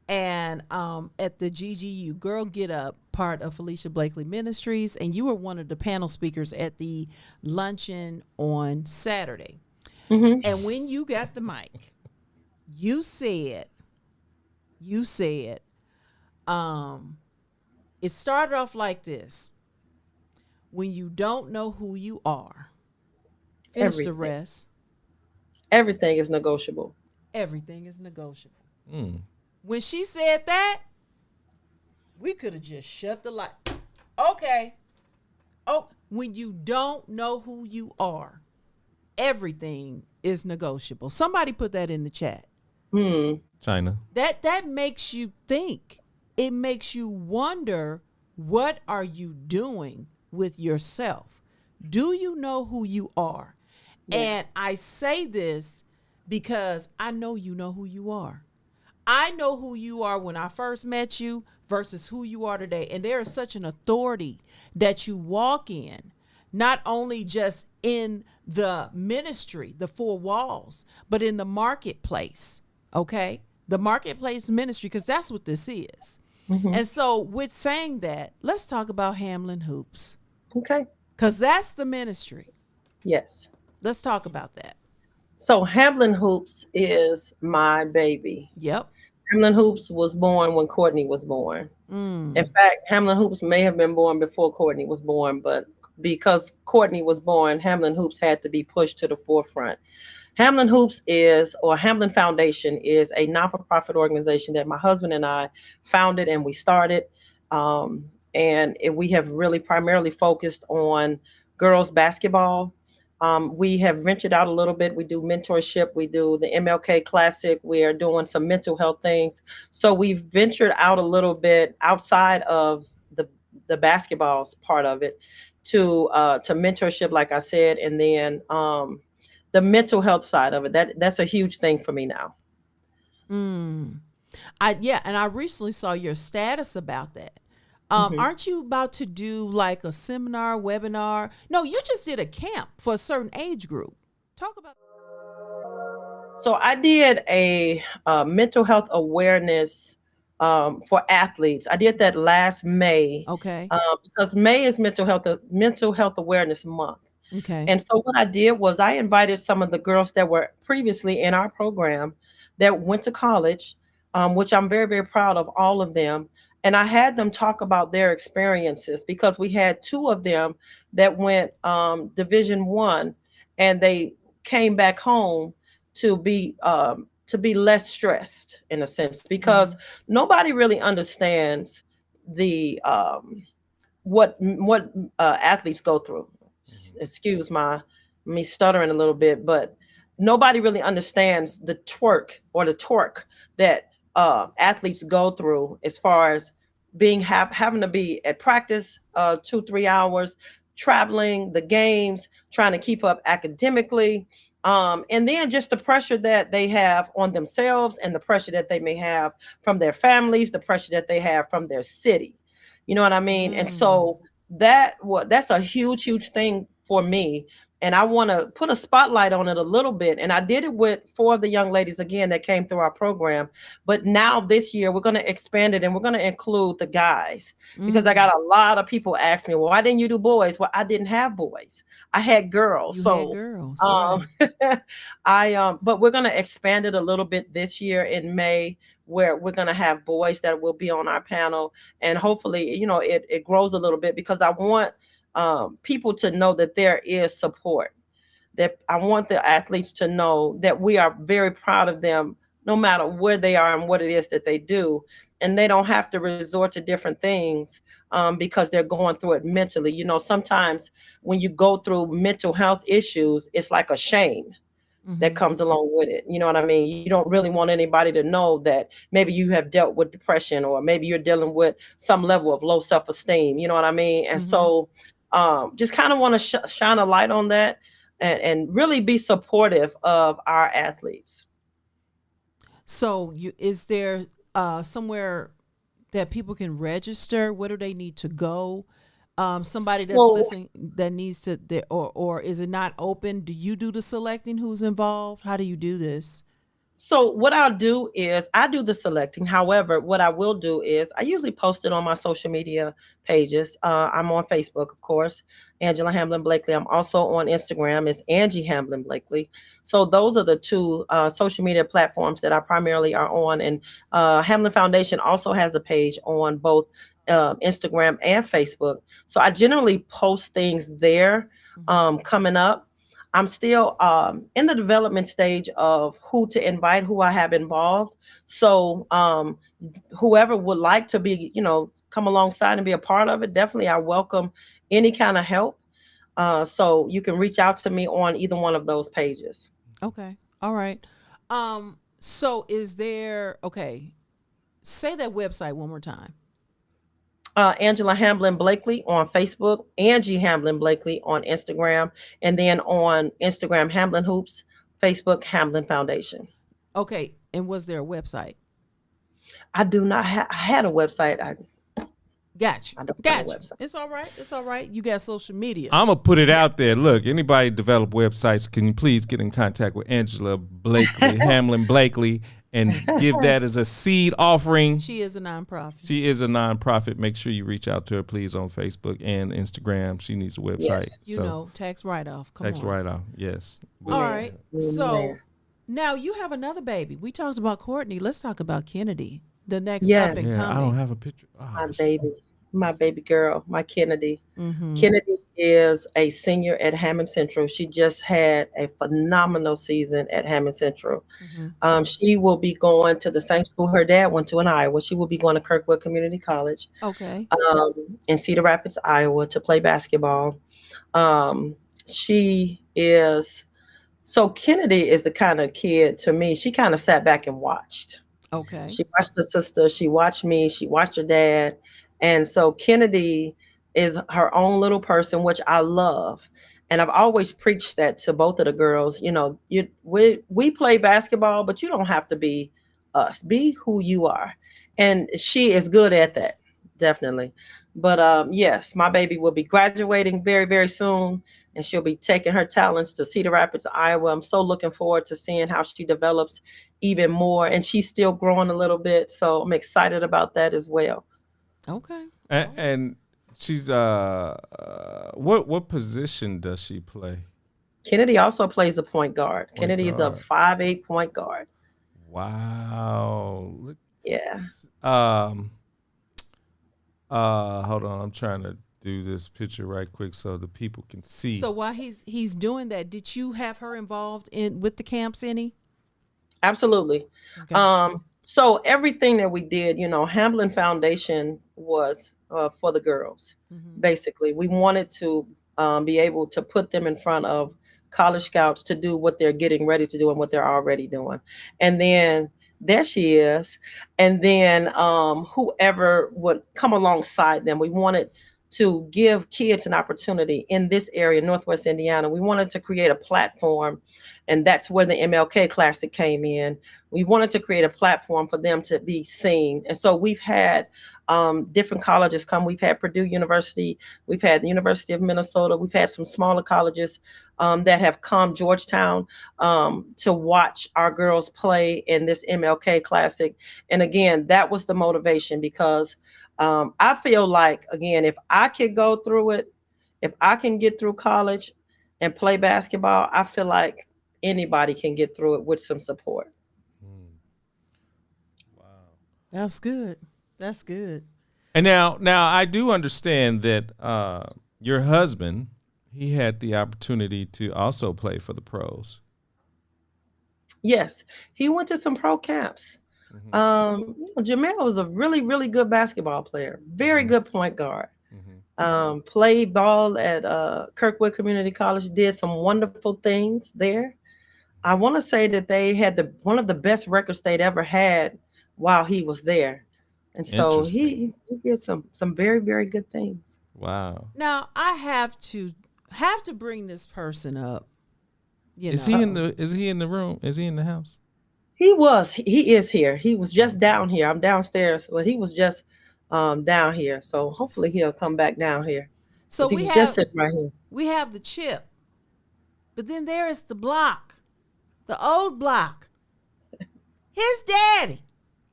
And at the GGU Girl Get Up, part of Felicia Blakely Ministries, and you were one of the panel speakers at the luncheon on Saturday. Mm-hmm. And when you got the mic, you said, it started off like this. When you don't know who you are, finish the Everything. rest. Everything is negotiable. Everything is negotiable. Mm. When she said that, we could have just shut the light. Okay. Oh, when you don't know who you are, everything is negotiable. Somebody put that in the chat. China. That makes you think. It makes you wonder, what are you doing with yourself? Do you know who you are? Yeah. And I say this because I know you know who you are. I know who you are when I first met you versus who you are today. And there is such an authority that you walk in, not only just in the ministry, the four walls, but in the marketplace. Okay? The marketplace ministry, because that's what this is. Mm-hmm. And so with saying that, let's talk about Hamblin Hoops. Okay. Because that's the ministry. Yes. Let's talk about that. So Hamblin Hoops is my baby. Yep. Hamblin Hoops was born when Courtney was born. In fact, Hamblin Hoops may have been born before Courtney was born, but because Courtney was born, Hamblin Hoops had to be pushed to the forefront. Hamblin Hoops Hamblin Foundation is a not-for-profit organization that my husband and I founded and we started. And we have really primarily focused on girls basketball. We have ventured out a little bit. We do mentorship. We do the MLK Classic. We are doing some mental health things. So we've ventured out a little bit outside of the basketball part of it to mentorship, like I said, and then the mental health side of it. That's a huge thing for me now. And I recently saw your status about that. Aren't you about to do like a seminar, webinar? No, you just did a camp for a certain age group. Talk about. So I did a mental health awareness for athletes. I did that last May. Okay. Because May is mental health awareness month. Okay. And so what I did was I invited some of the girls that were previously in our program that went to college, which I'm very, very proud of all of them. And I had them talk about their experiences because we had two of them that went Division I, and they came back home to be less stressed in a sense, because nobody really understands the what athletes go through. Excuse me stuttering a little bit, but nobody really understands the torque that athletes go through as far as having to be at practice 2-3 hours, traveling, the games, trying to keep up academically, and then just the pressure that they have on themselves and the pressure that they may have from their families, the pressure that they have from their city. You know what I mean? And so that's a huge thing for me. And I want to put a spotlight on it a little bit. And I did it with 4 of the young ladies, again, that came through our program. But now this year, we're going to expand it and we're going to include the guys. Because I got a lot of people ask me, well, why didn't you do boys? Well, I didn't have boys. I had girls. Had girls. Right. But we're going to expand it a little bit this year in May, where we're going to have boys that will be on our panel. And hopefully, it grows a little bit, because I want people to know that there is support, that I want the athletes to know that we are very proud of them, no matter where they are and what it is that they do. And they don't have to resort to different things because they're going through it mentally. Sometimes when you go through mental health issues, it's like a shame that comes along with it. You know what I mean? You don't really want anybody to know that maybe you have dealt with depression, or maybe you're dealing with some level of low self-esteem. You know what I mean? And so just kind of want to shine a light on that and really be supportive of our athletes. So is there somewhere that people can register? Where do they need to go? Somebody that's listening that needs to, or is it not open? Do you do the selecting who's involved? How do you do this? So what I'll do is I do the selecting. However, what I will do is I usually post it on my social media pages. I'm on Facebook, of course, Angela Hamblin Blakely. I'm also on Instagram. It's Angie Hamblin Blakely. So those are the two social media platforms that I primarily are on. And Hamblin Foundation also has a page on both Instagram and Facebook. So I generally post things there coming up. I'm still in the development stage of who to invite, who I have involved. So whoever would like to be, come alongside and be a part of it, definitely I welcome any kind of help. So you can reach out to me on either one of those pages. Okay. All right. So is there, okay, say that website one more time. Angela Hamblin Blakely on Facebook, Angie Hamblin Blakely on Instagram, and then on Instagram, Hamblin Hoops, Facebook, Hamblin Foundation. Okay. And was there a website? I do not I had a website. Gotcha. I don't Gotcha. have a website. It's all right. It's all right. You got social media. I'm going to put it out there. Look, anybody develop websites, can you please get in contact with Angela Blakely, Hamblin Blakely, and give that as a seed offering. She is a nonprofit. She is a nonprofit. Make sure you reach out to her, please, on Facebook and Instagram. She needs a website. Yes. Tax write-off. Tax write-off, yes. All right. So now you have another baby. We talked about Courtney. Let's talk about Kennedy, the next up and coming. I don't have a picture. Oh, my baby girl, my Kennedy. Mm-hmm. Kennedy is a senior at Hammond Central. She just had a phenomenal season at Hammond Central. Mm-hmm. She will be going to the same school her dad went to in Iowa. She will be going to Kirkwood Community College. Okay. In Cedar Rapids, Iowa, to play basketball. She is, so Kennedy is the kind of kid, to me, she kind of sat back and watched. Okay. She watched her sister. She watched me. She watched her dad. And so Kennedy is her own little person, which I love. And I've always preached that to both of the girls. We play basketball, but you don't have to be us. Be who you are. And she is good at that, definitely. But yes, my baby will be graduating very, very soon. And she'll be taking her talents to Cedar Rapids, Iowa. I'm so looking forward to seeing how she develops even more. And she's still growing a little bit. So I'm excited about that as well. Okay. And she's what position does she play? Kennedy also plays a point guard. Kennedy is a 5'8" point guard. Wow. Yeah. Hold on. I'm trying to do this picture right quick so the people can see. So while he's doing that, did you have her involved with the camps any? Absolutely. Okay. So everything that we did, Hamblin Foundation was for the girls. Mm-hmm. Basically, we wanted to be able to put them in front of college scouts to do what they're getting ready to do and what they're already doing. And then there she is. And then whoever would come alongside them, we wanted to give kids an opportunity in this area, Northwest Indiana. We wanted to create a platform, and that's where the MLK Classic came in. We wanted to create a platform for them to be seen. And so we've had different colleges come. We've had Purdue University. We've had the University of Minnesota. We've had some smaller colleges that have come, Georgetown, to watch our girls play in this MLK Classic. And again, that was the motivation, because I feel like, again, if I could go through it, if I can get through college and play basketball, I feel like anybody can get through it with some support. Wow. That's good. That's good. And now I do understand that your husband, he had the opportunity to also play for the pros. Yes, he went to some pro camps. Mm-hmm. Jamel was a really, really good basketball player, very good point guard. Mm-hmm. Played ball at Kirkwood Community College, did some wonderful things there. I want to say that they had one of the best records they'd ever had while he was there. And so he did some very, very good things. Wow. Now I have to bring this person up. Is he in the room? Is he in the house? He is here. He was just down here. I'm downstairs, but he was just down here. So hopefully he'll come back down here. So he's just sitting right here. We have the chip, but then there is the block, the old block. His daddy,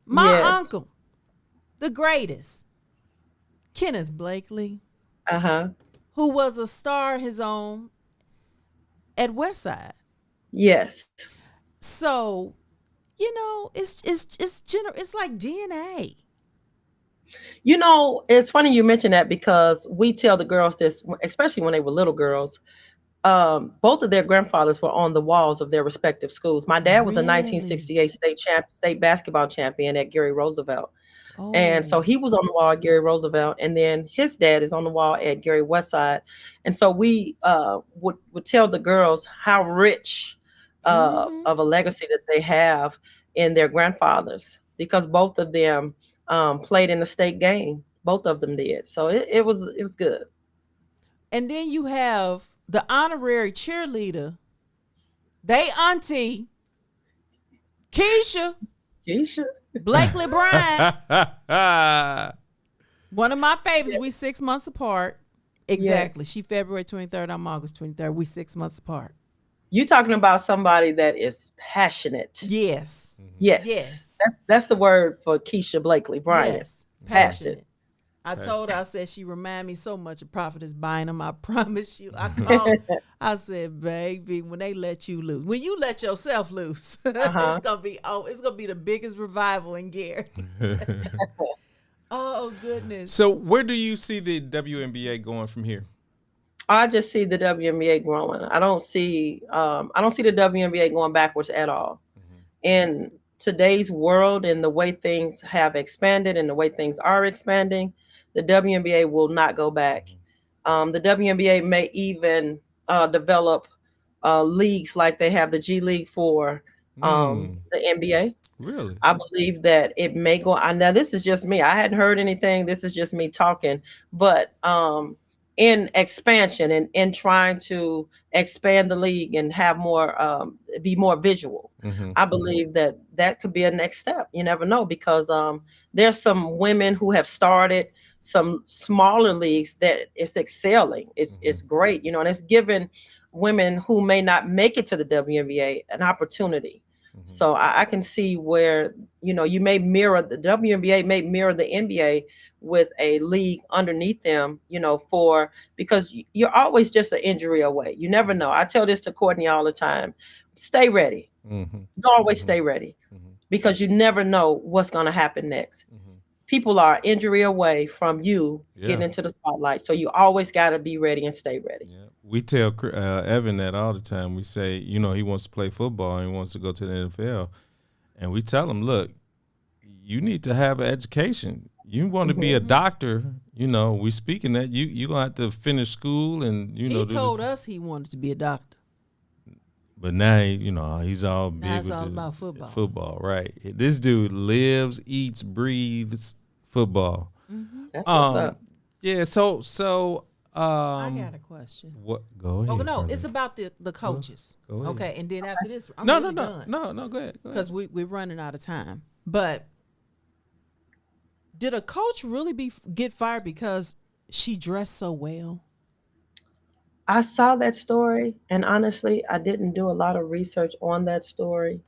my Yes. uncle, the greatest, Kenneth Blakely, who was a star of his own at Westside. Yes. So, it's like DNA. It's funny you mention that because we tell the girls this, especially when they were little girls. Both of their grandfathers were on the walls of their respective schools. My dad was a 1968 state basketball champion at Gary Roosevelt. And so he was on the wall at Gary Roosevelt, and then his dad is on the wall at Gary Westside. And so we would tell the girls how rich of a legacy that they have in their grandfathers, because both of them played in the state game. Both of them did. So it was good. And then you have the honorary cheerleader, they auntie, Keisha Blakely Bryan. One of my favorites. We 6 months apart. Exactly. Yes. She February 23rd. I'm August 23rd. We 6 months apart. You talking about somebody that is passionate. Yes. Yes. That's the word for Keisha Blakely Bryan. Yes. Passionate. I told her, I said, she remind me so much of Prophetess Bynum. I promise you. I called. I said, baby, when they let you loose, when you let yourself loose, it's gonna be the biggest revival in Gary. Oh goodness. So where do you see the WNBA going from here? I just see the WNBA growing. I don't see the WNBA going backwards at all. In today's world and the way things have expanded and the way things are expanding, the WNBA will not go back. The WNBA may even develop leagues like they have the G League for the NBA. Really? I believe that it may go. Now, this is just me. I hadn't heard anything. This is just me talking. But in expansion and in trying to expand the league and have more, be more visual, I believe that could be a next step. You never know, because there's some women who have started some smaller leagues that it's excelling. It's great, and it's given women who may not make it to the WNBA an opportunity. So I can see where, you may mirror the WNBA, may mirror the NBA with a league underneath them, because you're always just an injury away. You never know. I tell this to Courtney all the time. Stay ready. You always stay ready, because you never know what's going to happen next. People are injury away from you getting into the spotlight. So you always got to be ready and stay ready. Yeah. We tell Evan that all the time. We say, he wants to play football and he wants to go to the NFL. And we tell him, look, you need to have an education. You want to be a doctor, we speaking that you going to have to finish school and, He told us he wanted to be a doctor. But now, he's all big. Now it's all about football. Football, right. This dude lives, eats, breathes football. That's what's up. Yeah, so I got a question. What? Go ahead. Oh, no, it's about the coaches. Go ahead. Okay, and then after this, I'm No, done. go ahead. Because we're running out of time. But did a coach really get fired because she dressed so well? I saw that story, and honestly, I didn't do a lot of research on that story.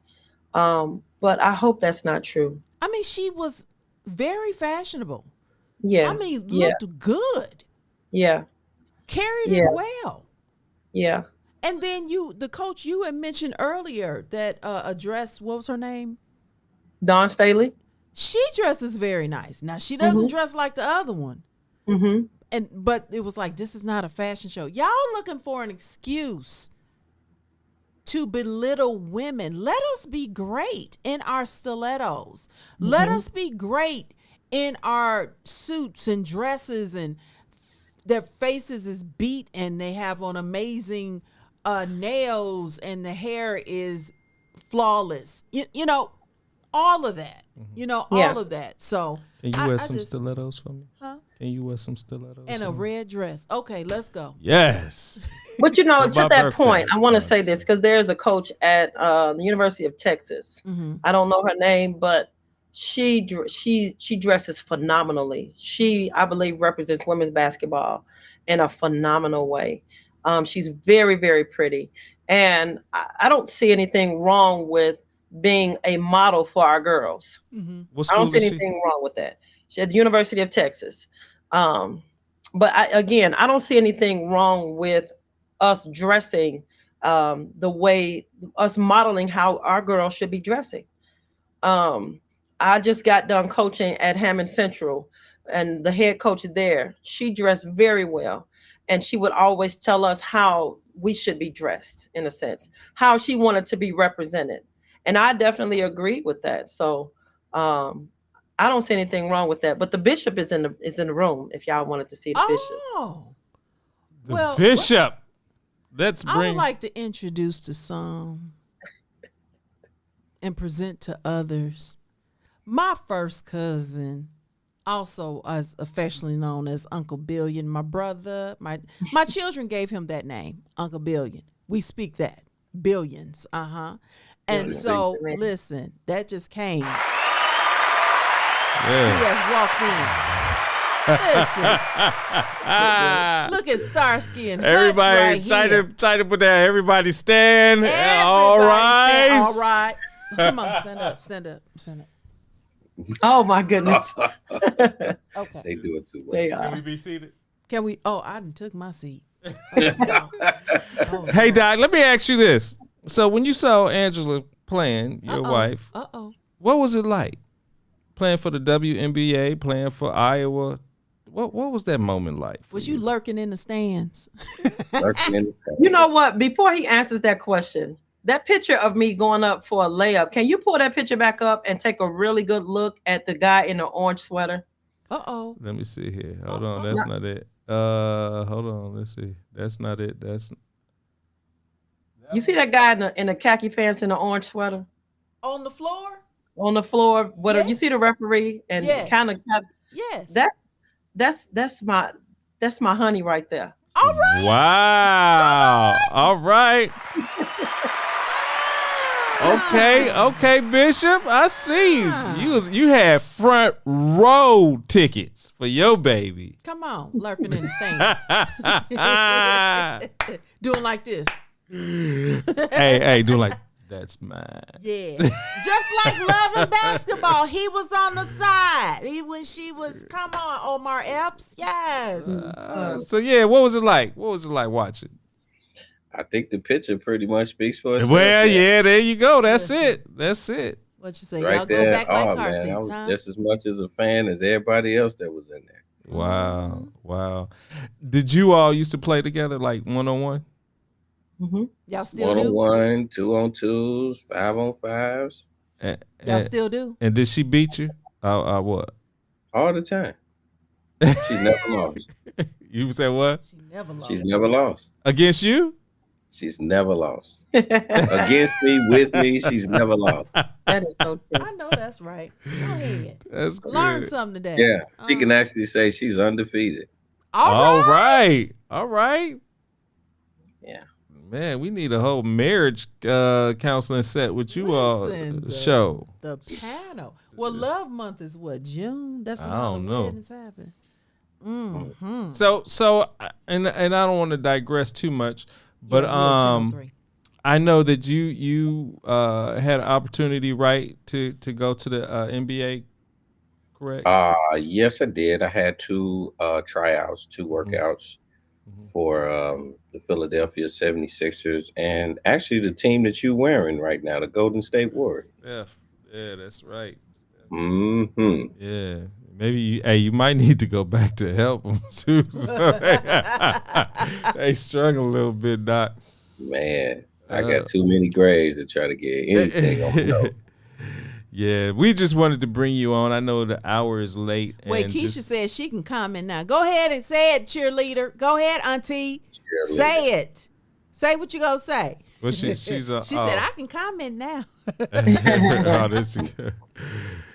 But I hope that's not true. I mean, she was very fashionable. Yeah. I mean, looked good. Yeah. Carried it well. Yeah. And then the coach you had mentioned earlier that addressed, what was her name? Dawn Staley. She dresses very nice. Now, she doesn't dress like the other one. But it was like, this is not a fashion show. Y'all looking for an excuse to belittle women. Let us be great in our stilettos. Let us be great in our suits and dresses, and their faces is beat and they have on amazing nails and the hair is flawless. All of that. All of that. So can you wear some stilettos for me? Huh? Can you wear some stilettos? And a red dress. Okay, let's go. Yes. But to that point, I want to say this, because there's a coach at the University of Texas. I don't know her name, but she dresses phenomenally. She, I believe, represents women's basketball in a phenomenal way. She's very, very pretty. And I don't see anything wrong with being a model for our girls. What I don't school see is she? anything wrong with that. She's at the University of Texas. But I don't see anything wrong with us dressing the way, us modeling how our girls should be dressing. I just got done coaching at Hammond Central, and the head coach there, she dressed very well. And she would always tell us how we should be dressed, in a sense, how she wanted to be represented. And I definitely agreed with that. So I don't see anything wrong with that. But the bishop is in the room if y'all wanted to see the bishop. Oh, The bishop. Let's I bring. would like to introduce to some and present to others my first cousin, also as affectionately known as Uncle Billion. My brother, my children gave him that name, Uncle Billion. We speak that, billions, And so, listen, that just came. He has walked in. Listen, look at Starsky and Hutch Everybody, right try to put that. Everybody stand. All Everybody right. stand. All right. Come on, stand up. Oh my goodness. Okay. They do it too well. They Can are. we be seated? Can we? Oh, I done took my seat. Oh, Hey, Doc, let me ask you this. So when you saw Angela playing, your wife, what was it like? Playing for the WNBA, playing for Iowa. What was that moment like? Was you lurking in the stands? You know what? Before he answers that question, that picture of me going up for a layup, can you pull that picture back up and take a really good look at the guy in the orange sweater? Let me see here. Hold on, that's not it. Hold on, let's see. That's not it. You see that guy in the khaki pants and the orange sweater? On the floor? On the floor. Yes. You see the referee and Yes. kind of Yes. that's my honey right there. All right. Wow. All right. Okay, Bishop. I see you. You had front row tickets for your baby. Come on, lurking in the stands. Doing like this. hey, doing like that's mine. Yeah. Just like Love and Basketball. He was on the side. Come on, Omar Epps. Yes. So yeah, what was it like? What was it like watching? I think the picture pretty much speaks for itself. Well, yeah, there you go. That's it. What you say? Right Y'all there. go back like Oh, car man, I seats, was huh? just as much as a fan as everybody else that was in there. Wow. Did you all used to play together like 1-on-1? Mm-hmm. Y'all still do? 1-on-1, 2-on-2s, 5-on-5s. Y'all still do? And did she beat you? What? All the time. She's never lost. You said what? She never lost. She's never lost. Against you? She's never lost. Against me, with me, she's never lost. That is so true. I know that's right. Go ahead. That's good. Learn something today. Yeah, she can actually say she's undefeated. All right. Yeah. Man, we need a whole marriage counseling set with you Listen, show. The panel. Well, Love Month is what, June? That's when I all don't the know. weddings happen. Mm-hmm. So and I don't want to digress too much, but Yeah, we're at 10:03. I know that you had an opportunity, right, to go to the NBA, correct? Yes, I did. I had two tryouts, two workouts for the Philadelphia 76ers and actually the team that you're wearing right now, the Golden State Warriors. Yeah, that's right. Mm-hmm. Yeah, maybe you might need to go back to help them too. So they struggle a little bit, Doc. Man, I got too many grades to try to get anything on the note. Yeah, we just wanted to bring you on. I know the hour is late. Wait, Keisha says she can comment now. Go ahead and say it, cheerleader. Go ahead, Auntie. Cheerleader. Say it. Say what you gonna say. Well, she's She said I can comment now. Oh, this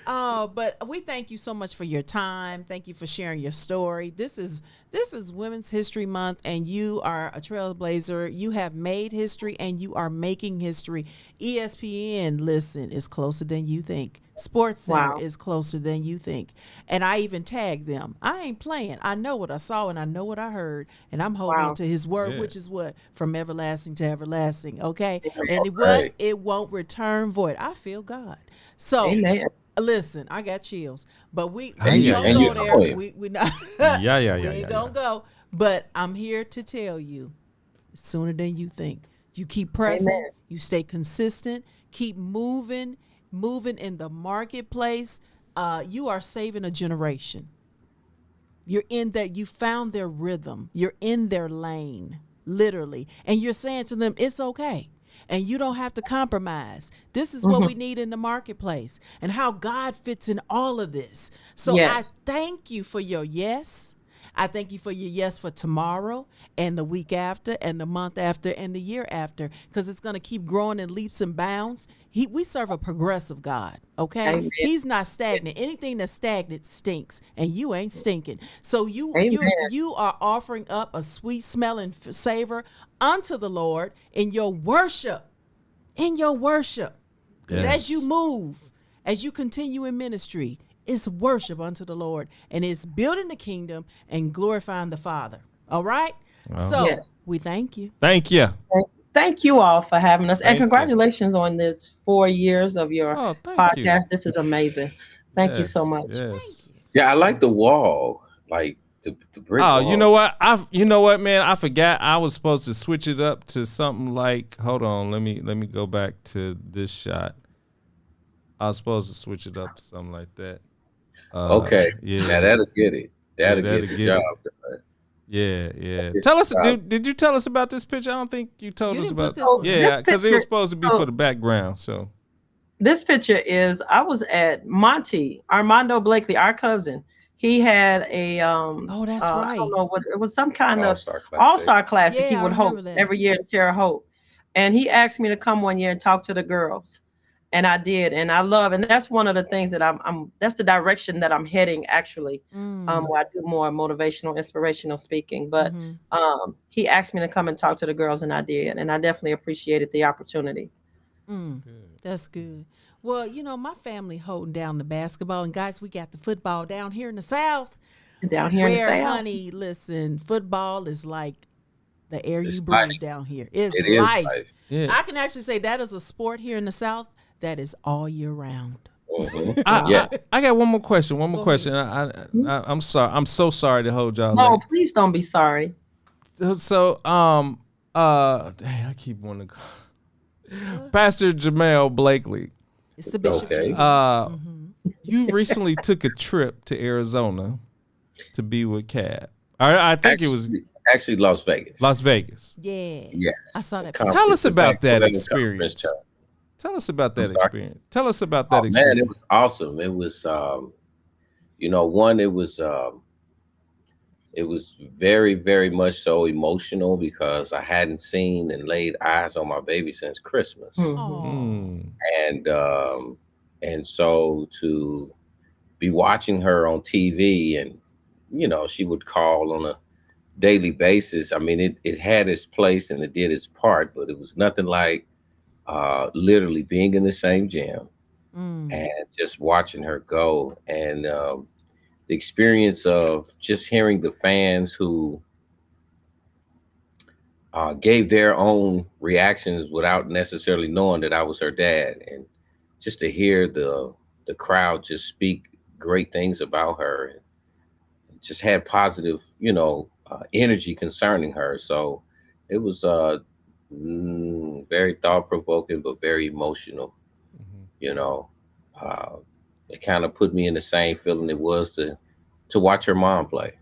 But we thank you so much for your time. Thank you for sharing your story. This is Women's History Month, and you are a trailblazer. You have made history, and you are making history. ESPN, listen, is closer than you think. Sports Center is closer than you think. And I even tagged them. I ain't playing. I know what I saw and I know what I heard, and I'm holding to his word, which is what? From everlasting to everlasting, okay? And it won't return void. I feel God. So, Amen. listen, I got chills, but we Hey, don't and go you there. know it. We not. Yeah. We ain't gonna go. But I'm here to tell you, sooner than you think. You keep pressing. Amen. You stay consistent. Keep moving in the marketplace. You are saving a generation. You're in there. You found their rhythm. You're in their lane, literally, and you're saying to them, "It's okay." And you don't have to compromise. This is what we need in the marketplace, and how God fits in all of this. So I thank you for your yes. I thank you for your yes for tomorrow and the week after and the month after and the year after, because it's going to keep growing in leaps and bounds. We serve a progressive God, okay? Amen. He's not stagnant. Anything that's stagnant stinks, and you ain't stinking. So you are offering up a sweet smelling savor unto the Lord in your worship. In your worship. Because as you move, as you continue in ministry, it's worship unto the Lord, and it's building the kingdom and glorifying the Father. All right? So we thank you. Thank you. Thank you all for having us. Thank and congratulations on this 4 years of your podcast. You. This is amazing. Thank you so much. Yes. Yeah, I like the wall, like the brick wall. You know what, man? I forgot I was supposed to switch it up to something like, hold on, let me go back to this shot. I was supposed to switch it up to something like that. Okay. Yeah. Now that'll get it. That'll that'll get the get job it. done. Yeah. Tell us, did you tell us about this picture? I don't think you told us about this one. Yeah, because it was supposed to be for the background. So this picture is, I was at Armando Blakely, our cousin. He had a that's right. I don't know what it was, some kind of All-Star all-star classic Yeah, he would I remember host that. every year in Terre Haute. And he asked me to come one year and talk to the girls. And I did, and I love, and that's one of the things that that's the direction that I'm heading, actually, where I do more motivational, inspirational speaking. But he asked me to come and talk to the girls, and I did, and I definitely appreciated the opportunity. That's good. Well, my family holding down the basketball, and guys, we got the football down here in the South. Down here in the South, honey, listen, football is like the air you breathe life. Down here. It's It is life. life. Yeah. I can actually say that is a sport here in the South that is all year round. I got one more question. I'm sorry. I'm so sorry to hold y'all. No, please don't be sorry. So, dang, I keep wanting to go. Pastor Jamel Blakely. It's the bishop. Okay. You recently took a trip to Arizona to be with Cap. I think it was actually Las Vegas. Las Vegas. Yeah. Yes. I saw that. Tell us about that Conference experience. Conference. Tell us about that experience. Tell us about that experience. Man, it was awesome. It was, it was very, very much so emotional because I hadn't seen and laid eyes on my baby since Christmas. And so to be watching her on TV, and she would call on a daily basis. I mean, it had its place and it did its part, but it was nothing like literally being in the same gym and just watching her go, and the experience of just hearing the fans who gave their own reactions without necessarily knowing that I was her dad, and just to hear the crowd just speak great things about her, and just had positive energy concerning her. So it was very thought-provoking, but very emotional. It kind of put me in the same feeling it was to watch her mom play.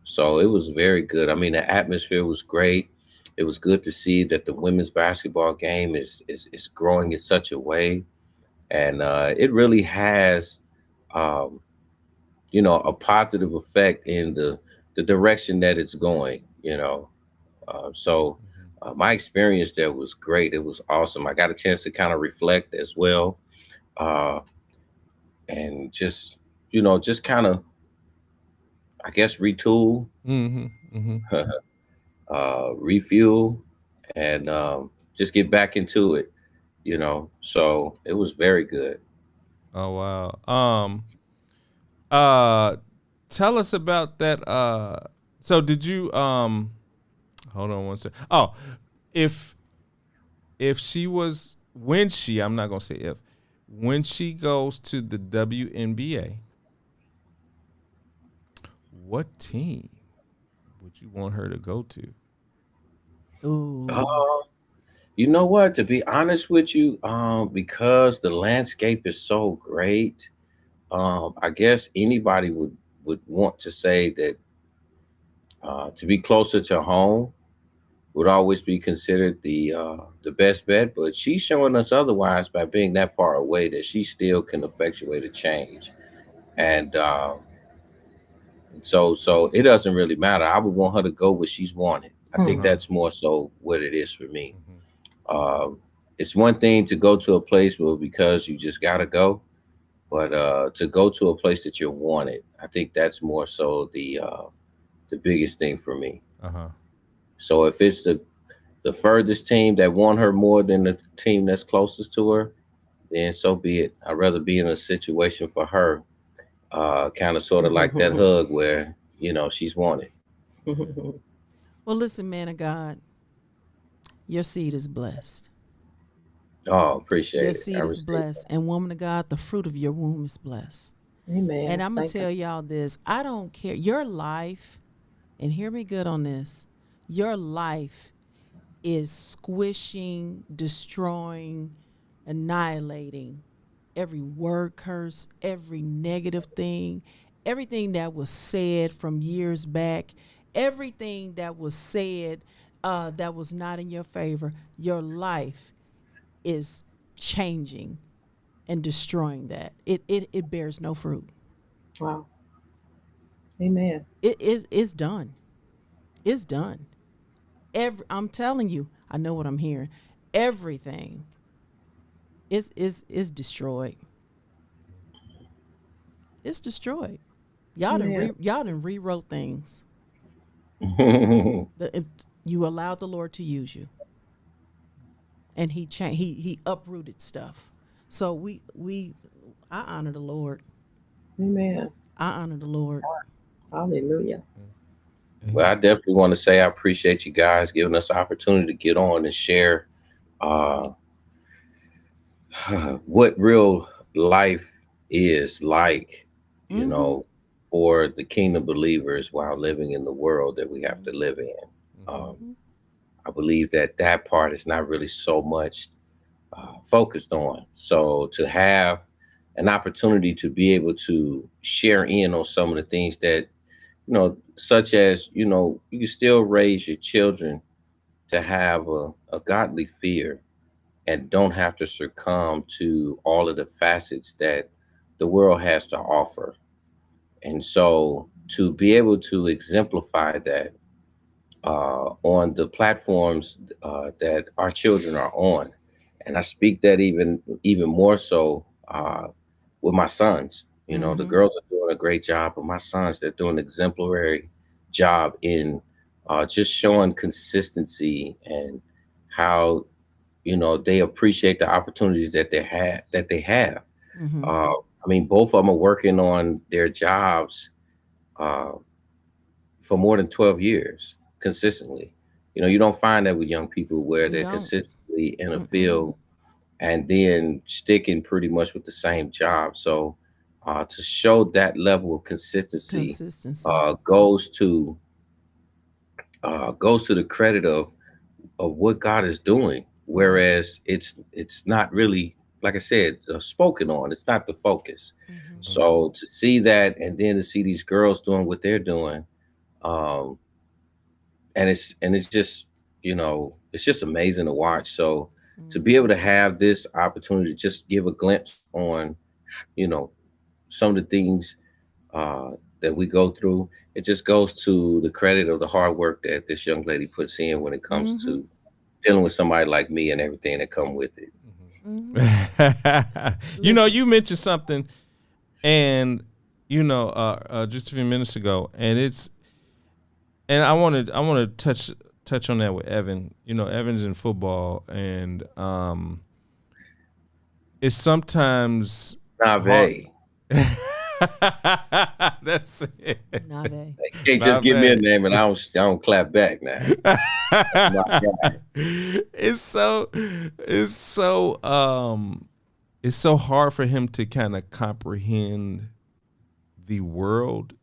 So it was very good. I mean, the atmosphere was great. It was good to see that the women's basketball game is growing in such a way, and it really has a positive effect in the direction that it's going. So my experience there was great. It was awesome. I got a chance to kind of reflect as well. and just just kind of, I guess, retool, refuel, and just get back into it. So it was very good. Oh wow. Tell us about that. So did you hold on one second. Oh, if she was I'm not gonna say if, when she goes to the WNBA, what team would you want her to go to? Ooh. You know what? To be honest with you, because the landscape is so great, I guess anybody would want to say that to be closer to home would always be considered the best bet. But she's showing us otherwise by being that far away that she still can effectuate a change, and so it doesn't really matter. I would want her to go where she's wanted. I think that's more so what it is for me. It's one thing to go to a place where because you just gotta go, but to go to a place that you're wanted, I think that's more so the biggest thing for me. So if it's the furthest team that want her more than the team that's closest to her, then so be it. I'd rather be in a situation for her, kind of sort of like that hug where she's wanted. Well, listen, man of God, your seed is blessed. Oh, appreciate it. Your seed is blessed. And woman of God, the fruit of your womb is blessed. Amen. And I'm going to tell y'all this. I don't care. Your life, and hear me good on this, your life is squishing, destroying, annihilating every word curse, every negative thing, everything that was said from years back, everything that was said that was not in your favor. Your life is changing and destroying that. It bears no fruit. Wow. Amen. It's done. It's done. I'm telling you, I know what I'm hearing. Everything is destroyed. It's destroyed. Y'all done rewrote things. You allowed the Lord to use you, and he uprooted stuff. So I honor the Lord. Amen. I honor the Lord. Hallelujah. Well, I definitely want to say I appreciate you guys giving us the opportunity to get on and share what real life is like, for the kingdom believers while living in the world that we have to live in. I believe that part is not really so much focused on. So to have an opportunity to be able to share in on some of the things that, such as, you can still raise your children to have a godly fear and don't have to succumb to all of the facets that the world has to offer. And so to be able to exemplify that on the platforms that our children are on, and I speak that even more so with my sons. The girls are doing a great job, but my sons, they're doing an exemplary job in just showing consistency and how they appreciate the opportunities that they have. I mean, both of them are working on their jobs for more than 12 years consistently. You don't find that with young people where they're consistently in a field and then sticking pretty much with the same job. So to show that level of consistency goes to the credit of what God is doing. Whereas it's not really, like I said, spoken on. It's not the focus. So to see that, and then to see these girls doing what they're doing, and it's just it's just amazing to watch. So to be able to have this opportunity to just give a glimpse on some of the things that we go through, it just goes to the credit of the hard work that this young lady puts in when it comes to dealing with somebody like me and everything that come with it. You mentioned something And just a few minutes ago, and I want to touch on that with Evan. Evan's in football, and it's sometimes Nave. That's it. Nave. You can't just give me a name and I don't clap back now. It's so hard for him to kind of comprehend the world.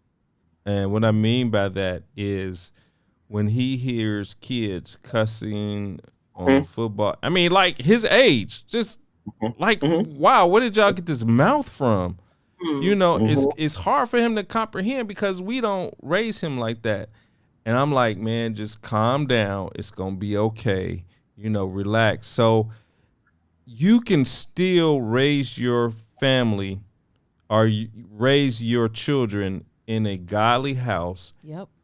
And what I mean by that is when he hears kids cussing on football. I mean, like his age, just wow, where did y'all get this mouth from? It's hard for him to comprehend because we don't raise him like that. And I'm like, man, just calm down. It's going to be okay. Relax. So you can still raise your family or raise your children in a godly house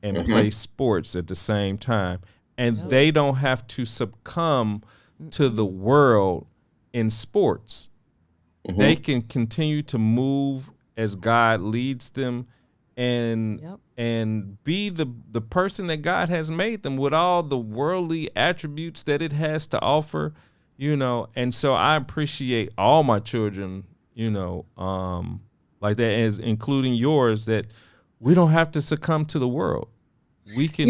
and play sports at the same time. And they don't have to succumb to the world in sports. They can continue to move as God leads them and be the person that God has made them with all the worldly attributes that it has to offer, And so I appreciate all my children, like that, as including yours, that we don't have to succumb to the world. We can.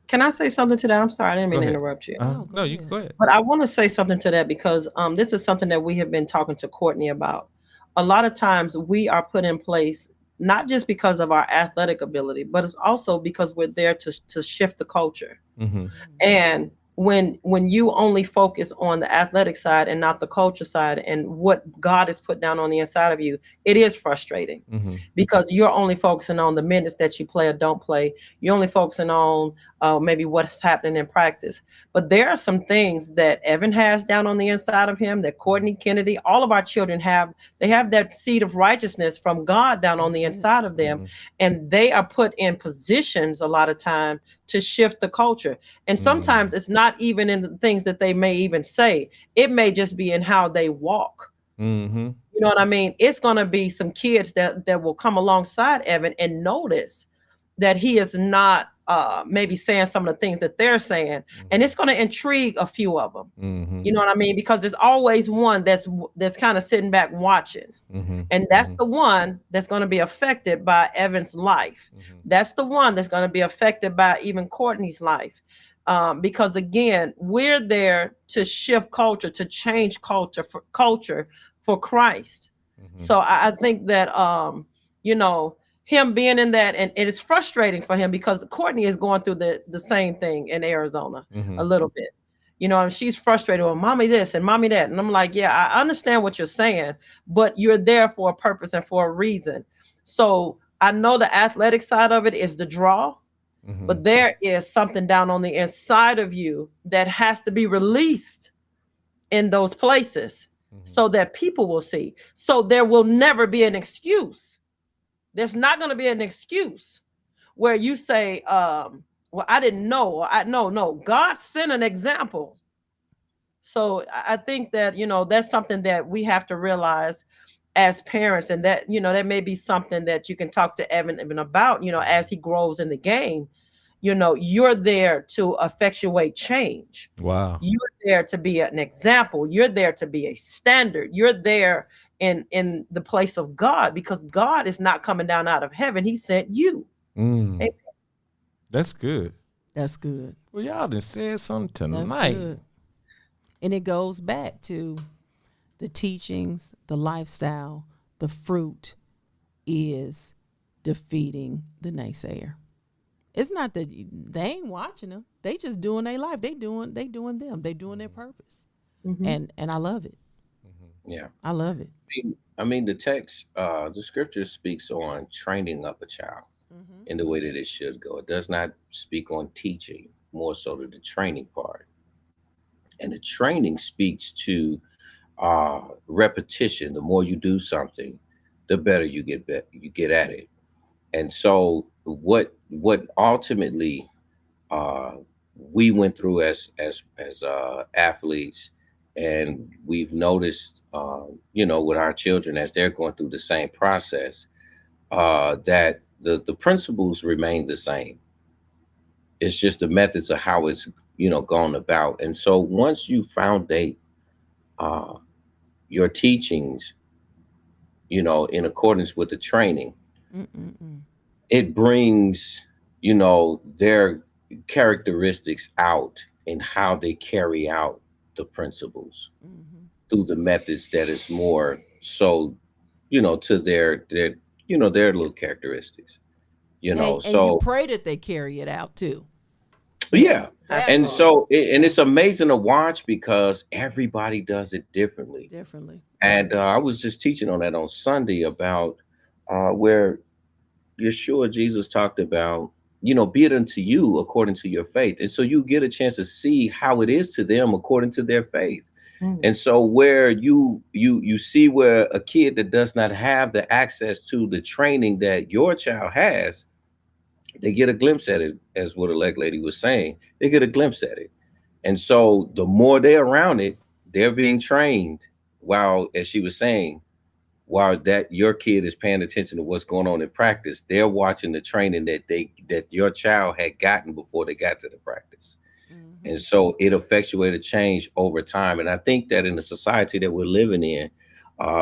Can I say something to that? I'm sorry, I didn't mean to interrupt you. No, you can go ahead. But I want to say something to that because this is something that we have been talking to Courtney about. A lot of times we are put in place not just because of our athletic ability, but it's also because we're there to shift the culture. And when you only focus on the athletic side and not the culture side and what God has put down on the inside of you, it is frustrating because you're only focusing on the minutes that you play or don't play. You're only focusing on maybe what's happening in practice. But there are some things that Evan has down on the inside of him, that Courtney, Kennedy, all of our children have. They have that seed of righteousness from God down on the inside of them. And they are put in positions a lot of time to shift the culture. And sometimes it's not even in the things that they may even say. It may just be in how they walk. You know what I mean? It's going to be some kids that will come alongside Evan and notice that he is not maybe saying some of the things that they're saying. And it's going to intrigue a few of them. You know what I mean? Because there's always one that's kind of sitting back watching. And that's the one that's going to be affected by Evan's life. That's the one that's going to be affected by even Courtney's life. Because again, we're there to shift culture, to change culture for Christ. So I think that, him being in that, and it is frustrating for him because Courtney is going through the same thing in Arizona a little bit. And she's frustrated with mommy this and mommy that. And I'm like, yeah, I understand what you're saying, but you're there for a purpose and for a reason. So I know the athletic side of it is the draw, but there is something down on the inside of you that has to be released in those places so that people will see. So there will never be an excuse. There's not going to be an excuse where you say, well, I didn't know. No. God sent an example. So I think that, that's something that we have to realize as parents, and that, that may be something that you can talk to Evan about, as he grows in the game. You're there to effectuate change. Wow. You're there to be an example. You're there to be a standard. You're there in the place of God, because God is not coming down out of heaven. He sent you. Amen. That's good. That's good. Well, y'all done said something tonight. That's good. And it goes back to the teachings, the lifestyle. The fruit is defeating the naysayer. It's not that they ain't watching them. They just doing their life. They doing them. They doing their purpose. And I love it. Yeah. I love it. I mean, the text, the scripture speaks on training up a child in the way that it should go. It does not speak on teaching, more so to the training part. And the training speaks to repetition. The more you do something, the better you get at it. And so what ultimately we went through as athletes And we've noticed, with our children as they're going through the same process, that the principles remain the same. It's just the methods of how it's, gone about. And so once you foundate your teachings, in accordance with the training, it brings, their characteristics out in how they carry out the principles through the methods that is more so, to their little characteristics, And so you pray that they carry it out too. yeah. That And part. so and it's amazing to watch because everybody does it differently. Differently. And I was just teaching on that on Sunday about where Yeshua Jesus talked about, be it unto you according to your faith. And so you get a chance to see how it is to them according to their faith. And so where you see where a kid that does not have the access to the training that your child has, they get a glimpse at it, as what elect lady was saying. They get a glimpse at it. And so the more they're around it, they're being trained while, as she was saying, while that your kid is paying attention to what's going on in practice, they're watching the training that your child had gotten before they got to the practice. And so it effectuated change over time. And I think that in the society that we're living in,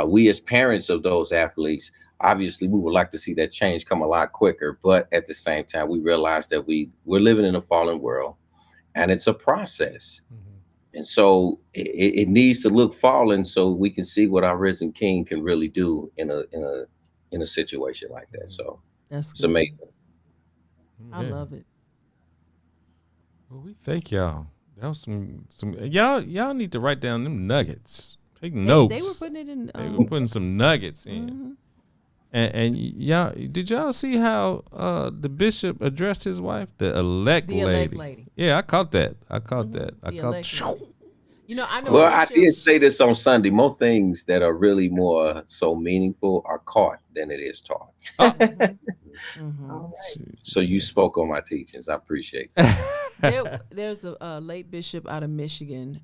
we as parents of those athletes, obviously we would like to see that change come a lot quicker. But at the same time, we realize that we're living in a fallen world and it's a process. And so it needs to look fallen so we can see what our risen King can really do in a situation like that. So That's it's good. amazing. I love it. Well, we thank y'all. That was some y'all need to write down them nuggets. Take notes. They were putting it in. They were putting some nuggets in. And y'all, did y'all see how the bishop addressed his wife, the elect lady? Yeah, I caught that. I caught. I know. Well, I did say this on Sunday. Most things that are really more so meaningful are caught than it is taught. So you spoke on my teachings. I appreciate that. There's a late bishop out of Michigan.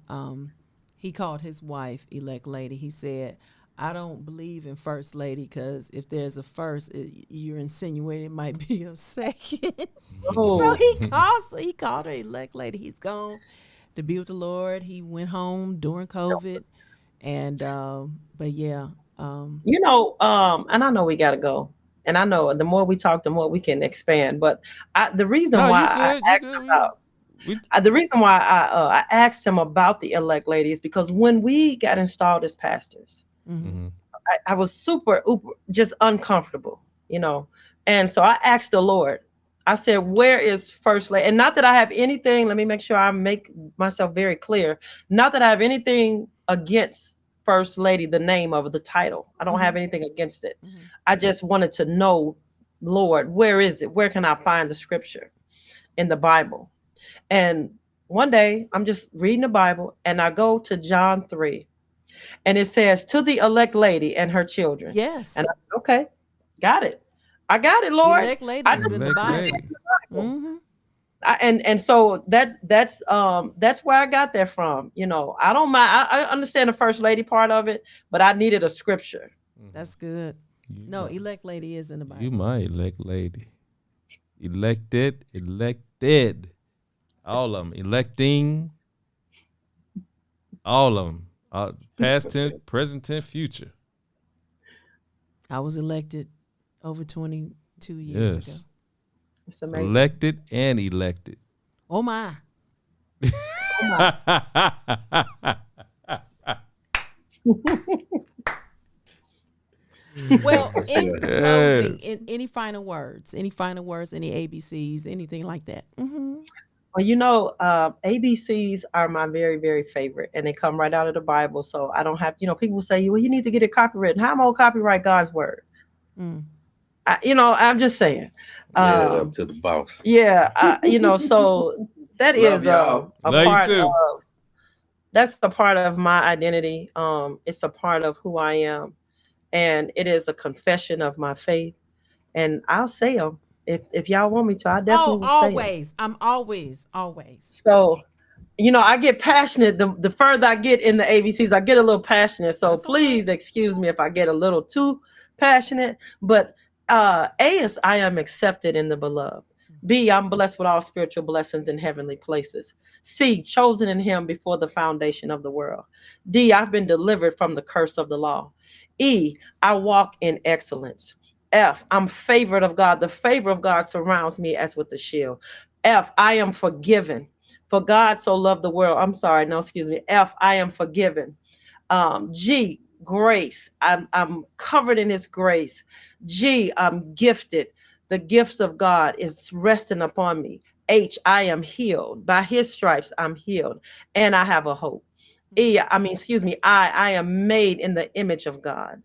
He called his wife elect lady. He said, I don't believe in first lady because if there's a first, you're insinuating it might be a second. So he called her elect lady. He's gone to be with the Lord. He went home during COVID. And, but yeah. And I know we got to go. And I know the more we talk, the more we can expand. But the reason why I asked him about the elect lady is because when we got installed as pastors, I was super just uncomfortable, and so I asked the Lord. I said, where is first lady? And not that I have anything, let me make sure I make myself very clear, not that I have anything against first lady, the name of the title. I don't have anything against it. I just wanted to know, Lord, where is it? Where can I find the scripture in the Bible? And one day I'm just reading the Bible and I go to John 3. And it says, to the elect lady and her children. Yes. And I said, okay, got it. I got it, Lord. Elect lady is in the Bible. And so that's where I got that from. I don't mind. I understand the first lady part of it, but I needed a scripture. That's good. Elect lady is in the Bible. You my elect lady. Elected. All of them. Electing. All of them. Past tense, present tense, future. I was elected over 22 years ago. It's amazing. Selected and elected. Oh my. Well, in closing, any final words, any ABCs, anything like that? Well, ABCs are my very, very favorite, and they come right out of the Bible. So I don't have, people say, well, you need to get it copywritten. How am I going to copyright God's word? I'm just saying. Up to the boss. Yeah. So that is a part of, that's a part of my identity. It's a part of who I am. And it is a confession of my faith. And I'll say them. If y'all want me to, I definitely will say always. I'm always. So, I get passionate. The further I get in the ABCs, I get a little passionate. So please excuse me if I get a little too passionate. But A is I am accepted in the beloved. B, I'm blessed with all spiritual blessings in heavenly places. C, chosen in him before the foundation of the world. D, I've been delivered from the curse of the law. E, I walk in excellence. F, I'm favored of God. The favor of God surrounds me as with a shield. F, I am forgiven. For God so loved the world. I'm sorry, no, excuse me. F, I am forgiven. G, grace. I'm covered in his grace. G, I'm gifted. The gifts of God is resting upon me. H, I am healed. By his stripes, I'm healed. And I have a hope. I am made in the image of God.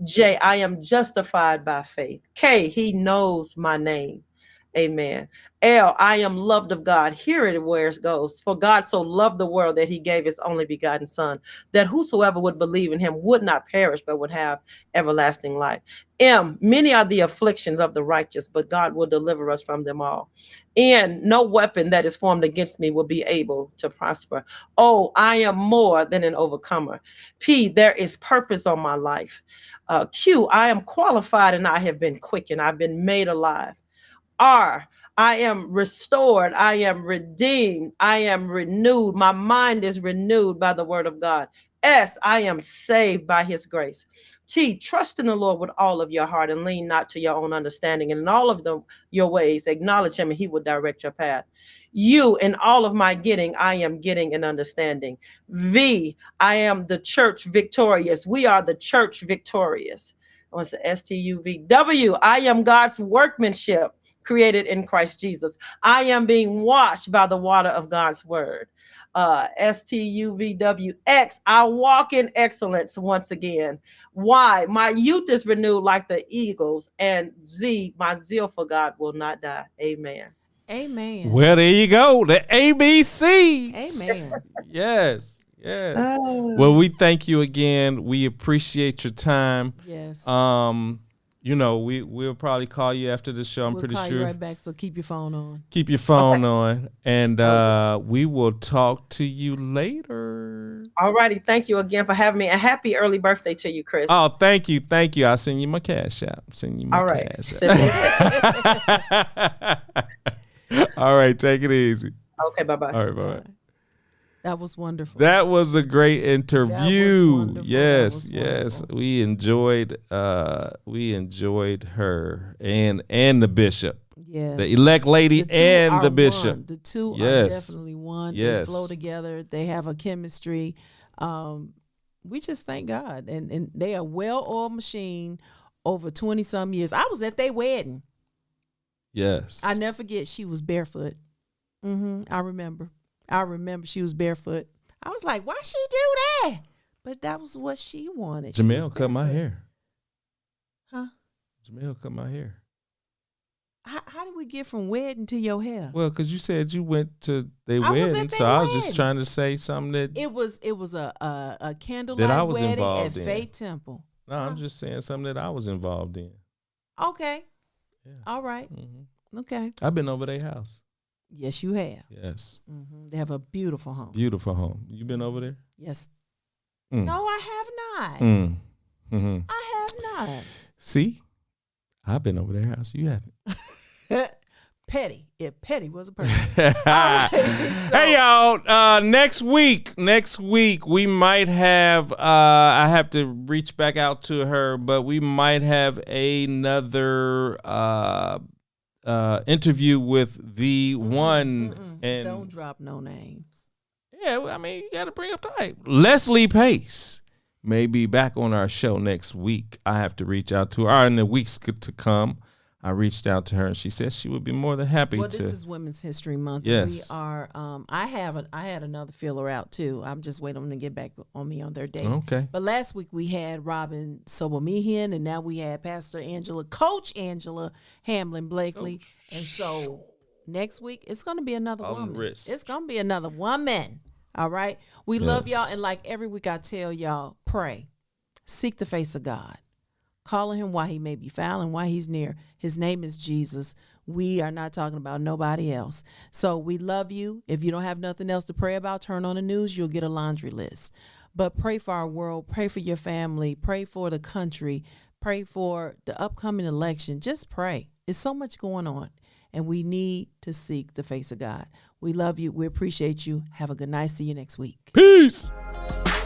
J, I am justified by faith. K, he knows my name. Amen. L, I am loved of God. Here it where it goes. For God so loved the world that he gave his only begotten son, that whosoever would believe in him would not perish, but would have everlasting life. M, many are the afflictions of the righteous, but God will deliver us from them all. N, no weapon that is formed against me will be able to prosper. O, I am more than an overcomer. P, there is purpose on my life. Q, I am qualified and I have been quickened. I've been made alive. R, I am restored. I am redeemed. I am renewed. My mind is renewed by the word of God. S, I am saved by his grace. T, trust in the Lord with all of your heart and lean not to your own understanding. And in all of your ways, acknowledge him and he will direct your path. U, in all of my getting, I am getting an understanding. V, I am the church victorious. We are the church victorious. What's the STUV? W, I am God's workmanship, created in Christ Jesus. I am being washed by the water of God's word. STUVWX, I walk in excellence once again. Y, my youth is renewed like the eagles. And Z, my zeal for God will not die. Amen. Amen. Well, there you go. The ABC. Amen. Yes. Yes. Well, we thank you again. We appreciate your time. Yes. We'll probably call you after the show. I'm pretty call sure. you right back. So keep your phone on. Keep your phone on, and we will talk to you later. All righty. Thank you again for having me, and happy early birthday to you, Chris. Oh, thank you. I'll send you my cash app. All right. Cash app. All right. Take it easy. Okay. Bye-bye. All right. Bye-bye. That was wonderful. That was a great interview. Yes. Wonderful. We enjoyed her and the bishop. Yes. The elect lady and the bishop. One. The two are definitely one. Yes. They flow together. They have a chemistry. We just thank God. And they are well-oiled machine over 20-some years. I was at their wedding. Yes. I never forget, she was barefoot. I remember she was barefoot. I was like, why she do that? But that was what she wanted. Jamel cut my hair. Huh? Jamel cut my hair. How did we get from wedding to your hair? Well, because you said you went to their wedding, so I was just trying to say something that it was a candlelight that I was wedding involved at in. Faith Temple. No, I'm just saying something that I was involved in. Okay. Yeah. All right. Okay. I've been over their house. Yes, you have. Yes. They have a beautiful home. Beautiful home. You been over there? Yes. Mm. No, I have not. I have not. See? I've been over their house. You haven't. Petty. If Petty was a person. Hey, y'all. Next week, we might have, I have to reach back out to her, but we might have another interview with the one. And don't drop no names. Yeah, I mean, you got to bring up the hype. Leslie Pace may be back on our show next week. I have to reach out to her in the weeks to come. I reached out to her and she said she would be more than happy to. Well, this is Women's History Month. Yes. We are. I had another filler out too. I'm just waiting on them to get back on me on their date. Okay. But last week we had Robin Sobomihian, and now we had Coach Angela Hamblin Blakely, and so next week it's going to be another woman. It's going to be another woman. All right. We love y'all, and like every week I tell y'all, pray, seek the face of God. Calling him while he may be found and while he's near. His name is Jesus. We are not talking about nobody else. So we love you. If you don't have nothing else to pray about, turn on the news. You'll get a laundry list. But pray for our world. Pray for your family. Pray for the country. Pray for the upcoming election. Just pray. There's so much going on, and we need to seek the face of God. We love you. We appreciate you. Have a good night. See you next week. Peace.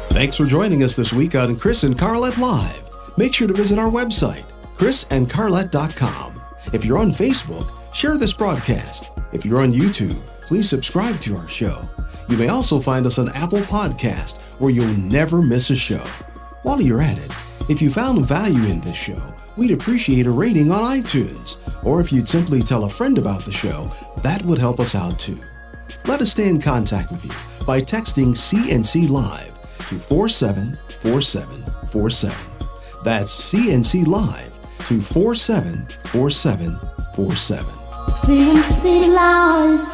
Thanks for joining us this week on Chris and Carlette Live. Make sure to visit our website, chrisandcarlette.com. If you're on Facebook, share this broadcast. If you're on YouTube, please subscribe to our show. You may also find us on Apple Podcast, where you'll never miss a show. While you're at it, if you found value in this show, we'd appreciate a rating on iTunes. Or if you'd simply tell a friend about the show, that would help us out too. Let us stay in contact with you by texting CNC Live to 474747. That's CNC Live to 474747. CNC Live.